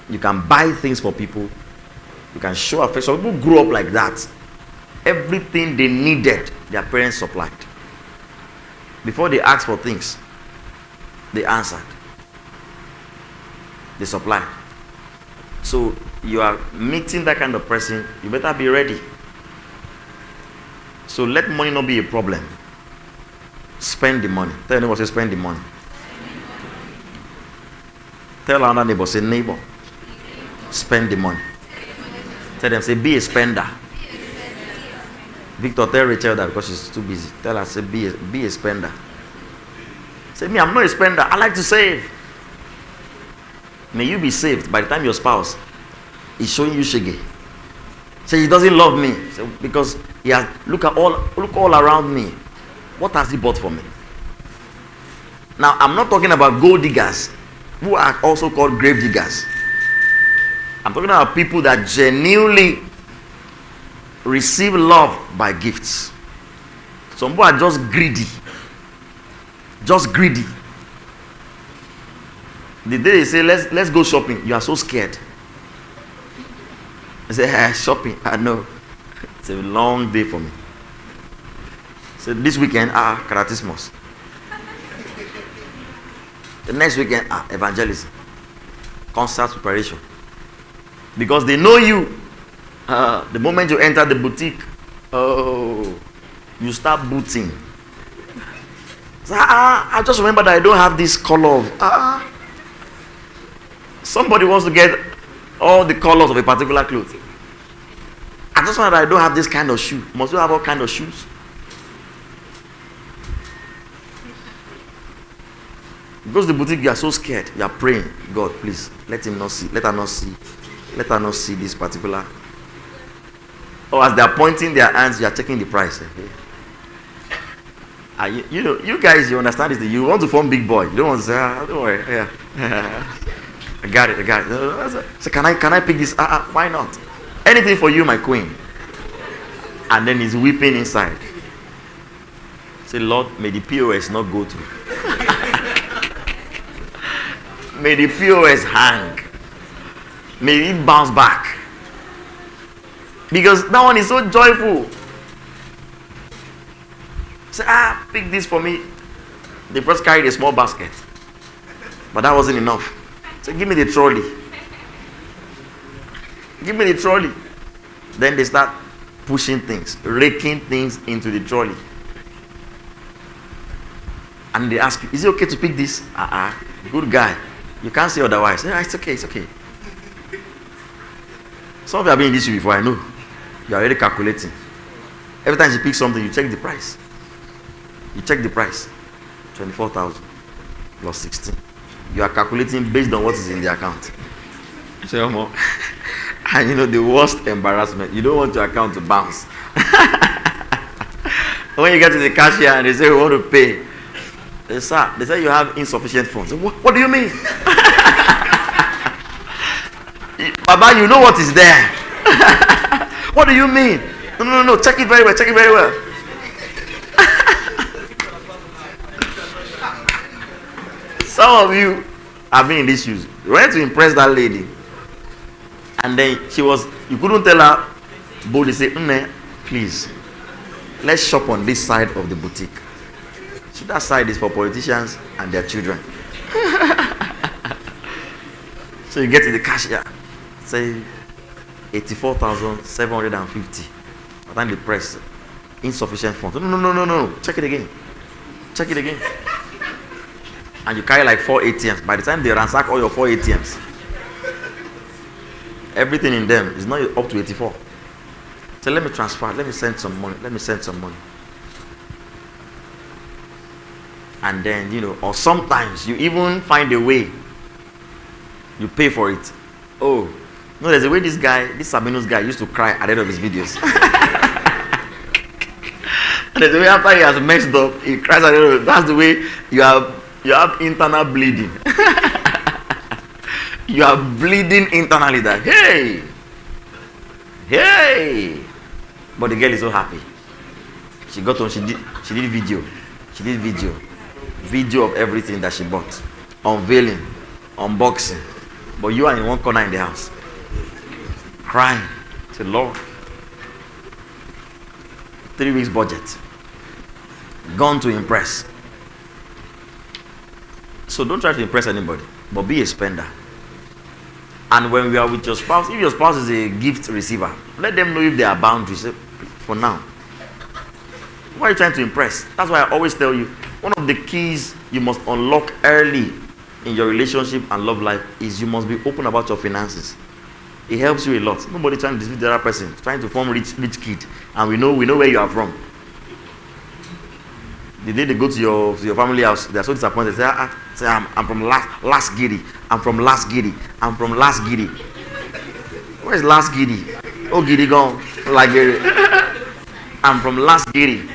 You can buy things for people. You can show affection. Some people grew up like that. Everything they needed, their parents supplied. Before they asked for things, they answered. They supplied. So you are meeting that kind of person, you better be ready. So let money not be a problem. Spend the money. Tell your neighbor, say, spend the money. Tell another neighbor, say, neighbor, spend the money. Tell them, say, be a spender. Victor, tell Rachel that because she's too busy. Tell her, say, be a spender. Say, me, I'm not a spender. I like to save. May you be saved by the time your spouse is showing you shege. Say, he doesn't love me. Say, because he has look all around me. What has he bought for me? Now, I'm not talking about gold diggers who are also called grave diggers. I'm talking about people that genuinely receive love by gifts. Some people are just greedy. Just greedy. The day they say, let's go shopping, you are so scared. I say, shopping, I know. It's a long day for me. So this weekend, Karatismos. The next weekend, evangelism. Concert preparation. Because they know you. The moment you enter the boutique, you start booting. So, I just remember that I don't have this color of. Somebody wants to get all the colors of a particular cloth. I just found that I don't have this kind of shoe. Must you have all kind of shoes? Go to the boutique, you are so scared. You are praying, God, please let him not see. Let her not see. Let her not see this particular. Or as they are pointing their hands, you are checking the price. You know, you guys, you understand this. You want to form big boy. You don't want to say, don't worry. Yeah. I got it. So can I pick this? Why not? Anything for you, my queen. And then he's weeping inside. Say, Lord, may the POS not go through. May the POS hang. May it bounce back. Because that one is so joyful. Say, pick this for me. They first carried a small basket. But that wasn't enough. So give me the trolley. Give me the trolley. Then they start pushing things, raking things into the trolley. And they ask you, is it okay to pick this? Good guy. You can't say otherwise. Yeah, it's okay. Some of you have been in this before, I know. You are already calculating. Every time you pick something, you check the price. 24,000 plus 16. You are calculating based on what is in the account. So, and you know the worst embarrassment, you don't want your account to bounce. When you get to the cashier and they say we want to pay, they say you have insufficient funds. What do you mean? Baba, you know what is there. What do you mean? No, check it very well. Some of you have been in these shoes. You went to impress that lady, and then you couldn't tell her, but they say, please, let's shop on this side of the boutique. So that side is for politicians and their children. So you get to the cashier, say 84,750. But then the press, insufficient funds. No. Check it again. And you carry like 4 ATMs. By the time they ransack all your 4 ATMs, everything in them is not up to 84. So let me transfer. Let me send some money. And then, or sometimes you even find a way. You pay for it. Oh, no, there's a way this Sabinus guy used to cry at the end of his videos. And there's a way after he has messed up, he cries at the end of it. That's the way you have internal bleeding. You are bleeding internally that, hey. But the girl is so happy. She got on, she did video of everything that she bought. Unveiling, unboxing. But you are in one corner in the house. Crying. Say, Lord. 3 weeks budget. Gone to impress. So don't try to impress anybody, but be a spender. And when we are with your spouse, if your spouse is a gift receiver, let them know if there are boundaries for now. Why are you trying to impress? That's why I always tell you, one of the keys you must unlock early in your relationship and love life is you must be open about your finances. It helps you a lot. Nobody trying to deceive the other person, trying to form rich kid, and we know where you are from. The day they go to your family house, they are so disappointed. They say, I'm from last Giddy. I'm from last Giddy. Where is last Giddy? Oh, Giddy gone. Like Giddy. I'm from last Giddy.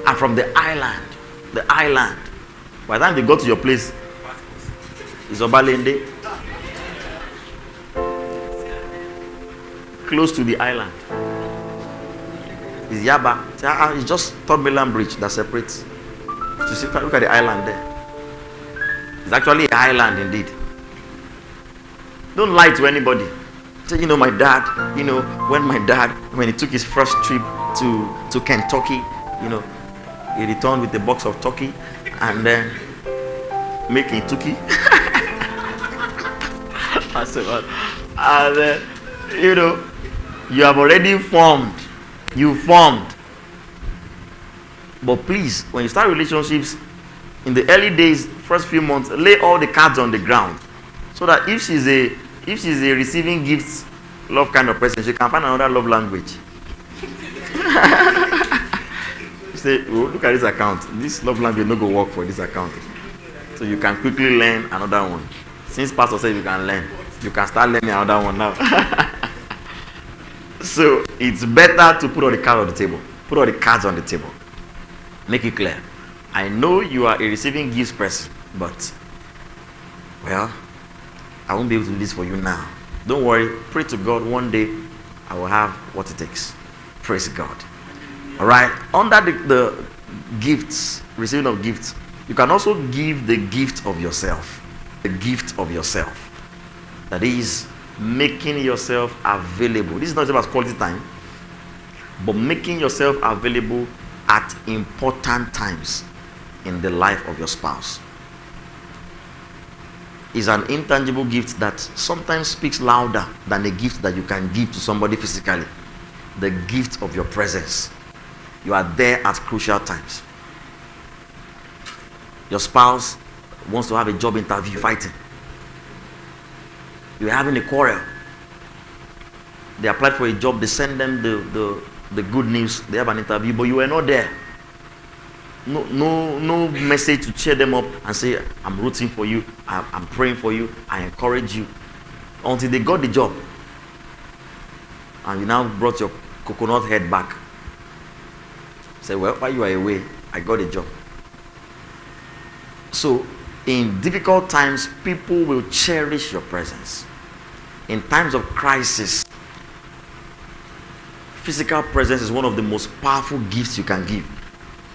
I'm from the island. By the time they go to your place, it's Obalende. Close to the island. It's Yaba. It's just Third Mainland Bridge that separates. You see, look at the island there. It's actually an island indeed. Don't lie to anybody. Say, my dad, when he took his first trip to Kentucky, he returned with a box of turkey and then making turkey. I said, and then, you have already formed. You formed. But please, when you start relationships, in the early days, first few months, lay all the cards on the ground So that if she's a receiving gifts love kind of person, she can find another love language. You say, oh, look at this account. This love language no go work for this account. So you can quickly learn another one. Since Pastor said you can learn, you can start learning another one now. So it's better to put all the cards on the table. Put all the cards on the table. Make it clear. I know you are a receiving gifts person, but, well, I won't be able to do this for you now. Don't worry. Pray to God. One day, I will have what it takes. Praise God. All right. Under the gifts, receiving of gifts, you can also give the gift of yourself. The gift of yourself. That is making yourself available. This is not just about quality time, but making yourself available at important times in the life of your spouse. Is an intangible gift that sometimes speaks louder than a gift that you can give to somebody physically. The gift of your presence. You are there at crucial times. Your spouse wants to have a job interview, fighting. You're having a quarrel. They applied for a job, they send them the good news, they have an interview, but you were not there. No message to cheer them up and say, I'm rooting for you, I'm praying for you, I encourage you. Until they got the job. And you now brought your coconut head back. Say, well, while you are away, I got a job. So, in difficult times, people will cherish your presence. In times of crisis, physical presence is one of the most powerful gifts you can give.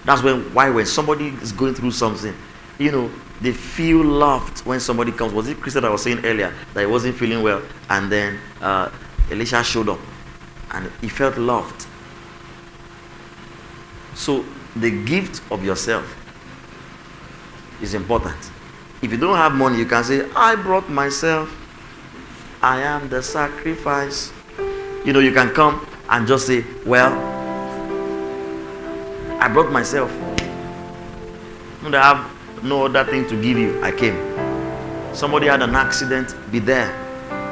That's why when somebody is going through something, they feel loved when somebody comes. Was it Christosin that was saying earlier that he wasn't feeling well, and then Elisha showed up and he felt loved? So the gift of yourself is important. If you don't have money, you can say, I brought myself, I am the sacrifice. You can come and just say, well, I brought myself. I have no other thing to give you. I came. Somebody had an accident, be there.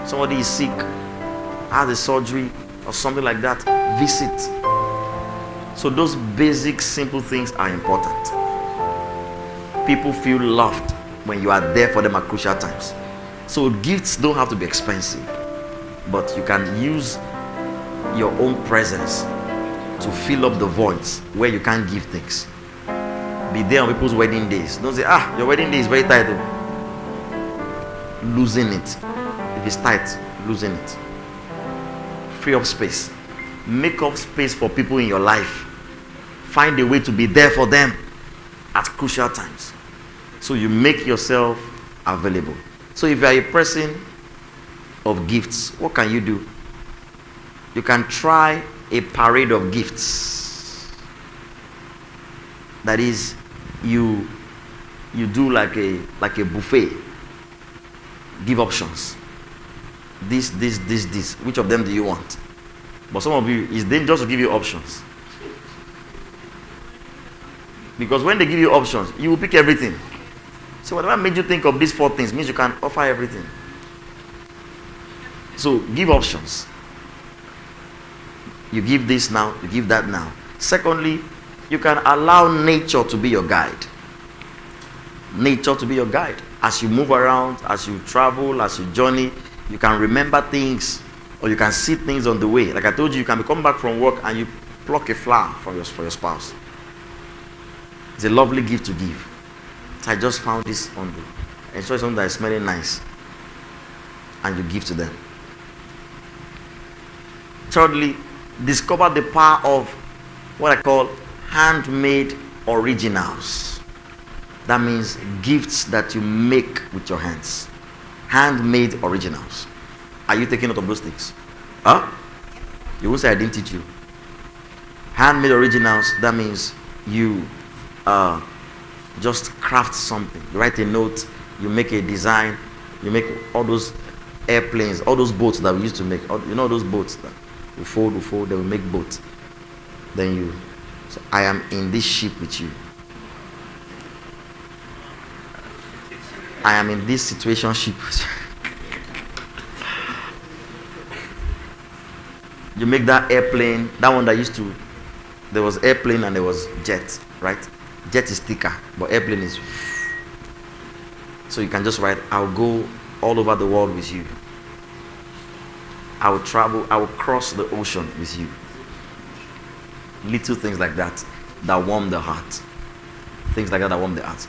Somebody is sick, has a surgery or something like that, visit. So those basic, simple things are important. People feel loved when you are there for them at crucial times. So gifts don't have to be expensive, but you can use your own presence to fill up the voids where you can't give things. Be there on people's wedding days. Don't say, your wedding day is very tight. Losing it. If it's tight, losing it. Free up space. Make up space for people in your life. Find a way to be there for them at crucial times. So you make yourself available. So if you are a person of gifts, what can you do? You can try a parade of gifts. That is, you do like a buffet. Give options. This. Which of them do you want? But some of you, it's dangerous to give you options. Because when they give you options, you will pick everything. So whatever made you think of these 4 things means you can offer everything. So give options. You give this now, you give that now. Secondly, you can allow nature to be your guide. Nature to be your guide. As you move around, as you travel, as you journey, you can remember things, or you can see things on the way. Like I told you, you can be coming back from work and you pluck a flower for your spouse. It's a lovely gift to give. So I just found this on the, enjoy something that is smelling nice, and you give to them. Thirdly, discover the power of what I call handmade originals. That means gifts that you make with your hands. Handmade originals. Are you taking note of those things? Huh? You will say I didn't teach you. Handmade originals, that means you just craft something. You write a note, you make a design, you make all those airplanes, all those boats that we used to make. Those boats that we fold, they will make boats. Then you say, I am in this ship with you. I am in this situation ship. You make that airplane, that one that used to, there was airplane and there was jet, right? Jet is thicker, but airplane is. So you can just write, I'll go all over the world with you. I will travel, I will cross the ocean with you. Little things like that that warm the heart. Things like that warm the heart.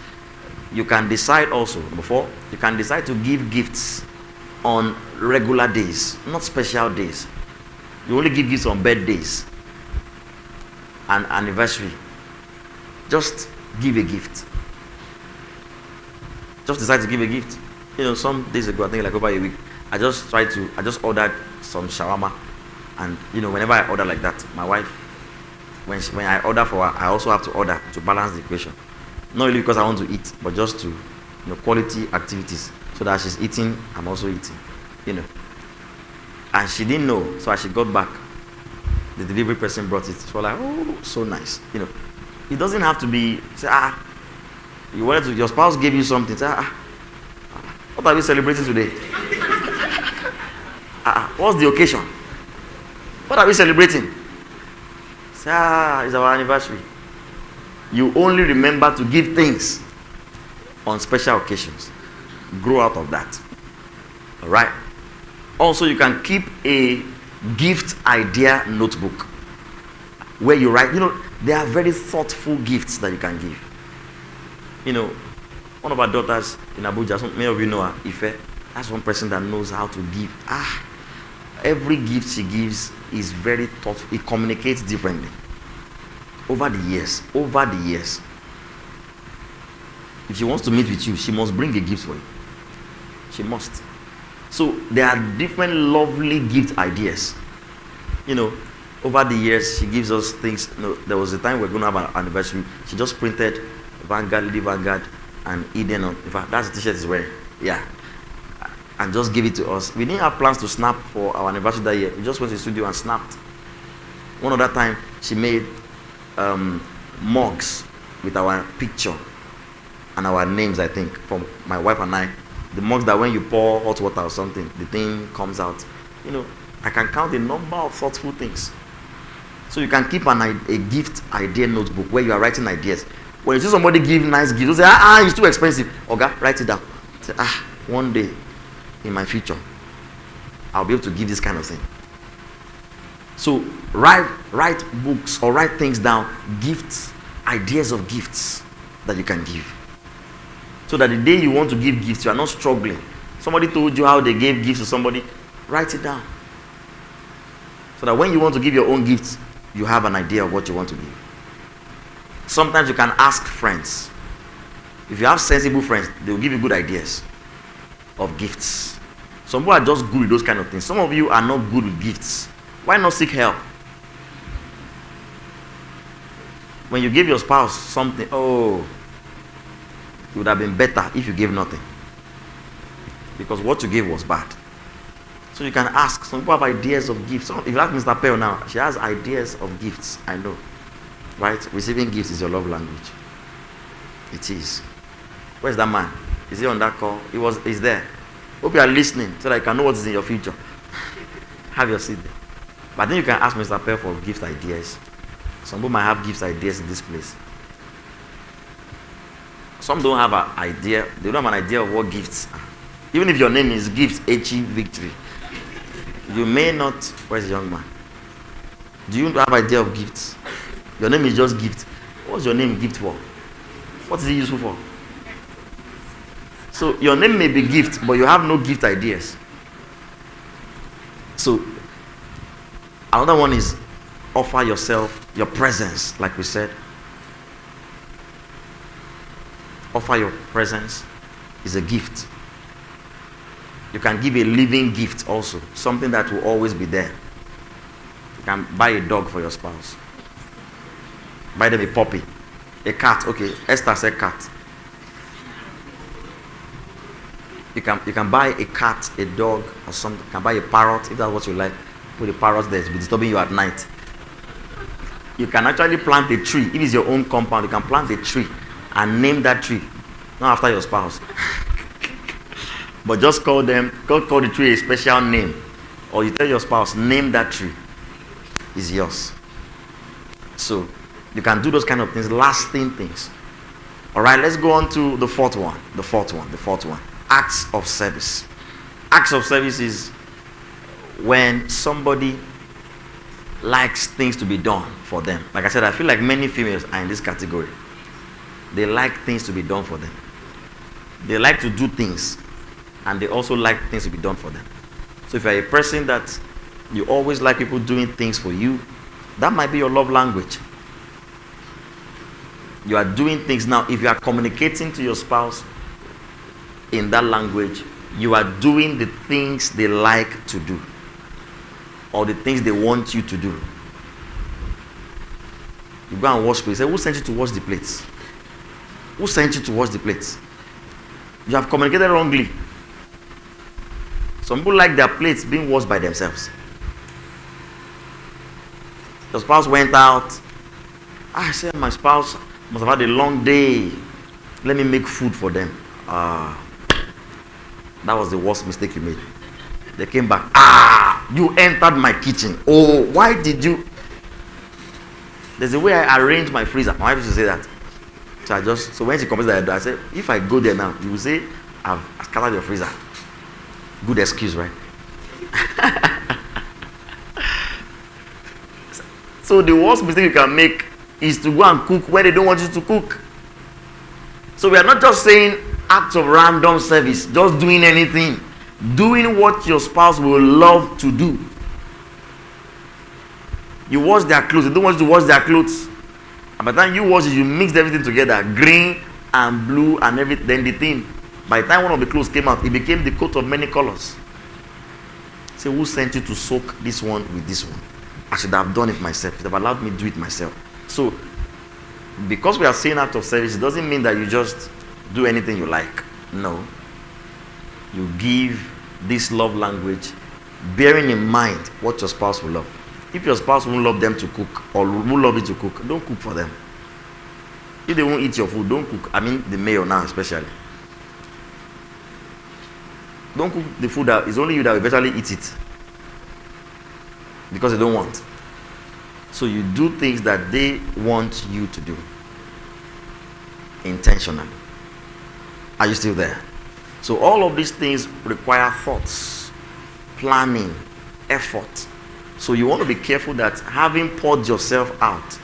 You can decide also, you can decide to give gifts on regular days, not special days. You only give gifts on birthdays and anniversary. Just give a gift. Just decide to give a gift. You know, some days ago, I think like over a week, I just ordered some shawarma. And, you know, whenever I order like that, my wife, when I order for her, I also have to order to balance the equation. Not really because I want to eat, but just to, quality activities. So that she's eating, I'm also eating, And she didn't know, so as she got back, the delivery person brought it. She was like, oh, so nice. It doesn't have to be, say, you wanted to, your spouse gave you something, say, what are we celebrating today? What's the occasion? What are we celebrating? Say, it's our anniversary. You only remember to give things on special occasions. Grow out of that. All right? Also, you can keep a gift idea notebook where you write, there are very thoughtful gifts that you can give. One of our daughters in Abuja, many of you know her, Ife, that's one person that knows how to give. Every gift she gives is very thoughtful. It communicates differently. Over the years. If she wants to meet with you, she must bring a gift for you. She must. So there are different lovely gift ideas. Over the years, she gives us things. There was a time we're going to have an anniversary. She just printed Vanguard, Lady Vanguard, and Eden. In fact, that's the t-shirt she's wearing. Yeah. And just give it to us. We didn't have plans to snap for our anniversary that year. We just went to the studio and snapped. One other time, she made mugs with our picture and our names, I think, from my wife and I. The mugs that when you pour hot water or something, the thing comes out. I can count a number of thoughtful things. So you can keep a gift idea notebook where you are writing ideas. When you see somebody give nice gifts, you say, it's too expensive. Okay, write it down. Say, one day in my future, I'll be able to give this kind of thing. So write books or write things down, gifts, ideas of gifts that you can give. So that the day you want to give gifts, you are not struggling. Somebody told you how they gave gifts to somebody, write it down. So that when you want to give your own gifts, you have an idea of what you want to give. Sometimes you can ask friends. If you have sensible friends, they will give you good ideas of gifts. Some people are just good with those kind of things. Some of you are not good with gifts. Why not seek help? When you give your spouse something, it would have been better if you gave nothing. Because what you gave was bad. So you can ask. Some people have ideas of gifts. If you ask Mr. Pell now, she has ideas of gifts. I know. Right? Receiving gifts is your love language. It is. Where's that man? Is he on that call? He's there. Hope you are listening so that you can know what is in your future. Have your seat there. But then you can ask Mr. Pell for gift ideas. Some people might have gift ideas in this place. Some don't have an idea. They don't have an idea of what gifts are. Even if your name is Gift H.E. Victory, you may not. Where's the young man? Do you have idea of gifts? Your name is just gift. What's your name gift for? What is it useful for? So your name may be gift, but you have no gift ideas. So another one is offer yourself your presence, like we said. Offer your presence is a gift. You can give a living gift also, something that will always be there. You can buy a dog for your spouse. Buy them a puppy. A cat, okay. Esther said cat. You can buy a cat, a dog, or something. You can buy a parrot, if that's what you like. Put a parrot there, it's be disturbing you at night. You can actually plant a tree. If it's your own compound, you can plant a tree and name that tree. Not after your spouse. But just call the tree a special name. Or you tell your spouse, name that tree. is yours. So you can do those kind of things, lasting things. All right, let's go on to the fourth one. The fourth one. Acts of service. Acts of service is when somebody likes things to be done for them. Like I said, I feel like many females are in this category. They like things to be done for them. They like to do things, and they also like things to be done for them. So if you're a person that you always like people doing things for you, that might be your love language. You are doing things now. If you are communicating to your spouse in that language, you are doing the things they like to do, or the things they want you to do. You go and wash plates. Say, who sent you to wash the plates? Who sent you to wash the plates? You have communicated wrongly. Some people like their plates being washed by themselves. Your spouse went out. I said, my spouse must have had a long day. Let me make food for them. That was the worst mistake you made. They came back. You entered my kitchen. Oh, why did you? There's a way I arrange my freezer. My wife used to say that. So when she comes there, I say, if I go there now, you will say, I've scattered your freezer. Good excuse, right? So the worst mistake you can make is to go and cook when they don't want you to cook. So we are not just saying acts of random service, just doing anything. Doing what your spouse will love to do. You wash their clothes. They don't want you to wash their clothes. And by the time you wash it, you mix everything together. Green and blue and everything. Then the thing. By the time one of the clothes came out, it became the coat of many colors. Say, who sent you to soak this one with this one? I should have done it myself. Should have allowed me to do it myself. So, because we are saying act of service, it doesn't mean that you just do anything you like. No. You give this love language, bearing in mind what your spouse will love. If your spouse won't love them to cook, or won't love you to cook, don't cook for them. If they won't eat your food, don't cook. I mean, the male now especially. Don't cook the food that is only you that will eventually eat it. Because they don't want. So you do things that they want you to do. Intentionally. Are you still there? So all of these things require thoughts, planning, effort. So you want to be careful that having poured yourself out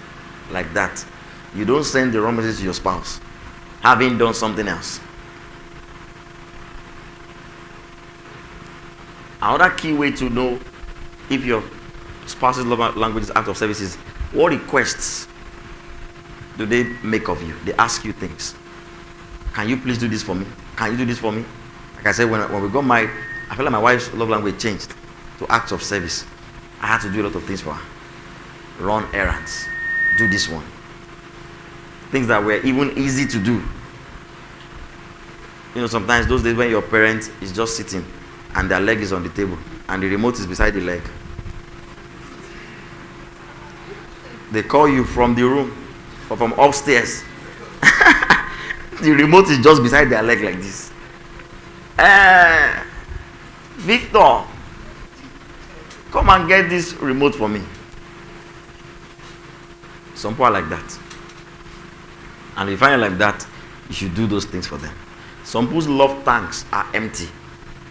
like that, you don't send the wrong message to your spouse, having done something else. Another key way to know if your spouse's love language is act of service is, what requests do they make of you? They ask you things. Can you please do this for me? Can you do this for me? Like I said, when we got married, I felt like my wife's love language changed to acts of service. I had to do a lot of things for her. Run errands. Do this one. Things that were even easy to do. You know, sometimes those days when your parent is just sitting and their leg is on the table and the remote is beside the leg. They call you from the room or from upstairs. The remote is just beside their leg like this. Victor, come and get this remote for me. Some people are like that. And if you find it like that, you should do those things for them. Some people's love tanks are empty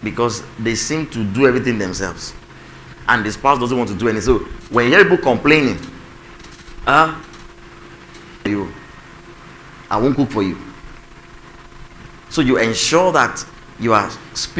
because they seem to do everything themselves. And the spouse doesn't want to do anything. So when you hear people complaining, I won't cook for you. So you ensure that you are speaking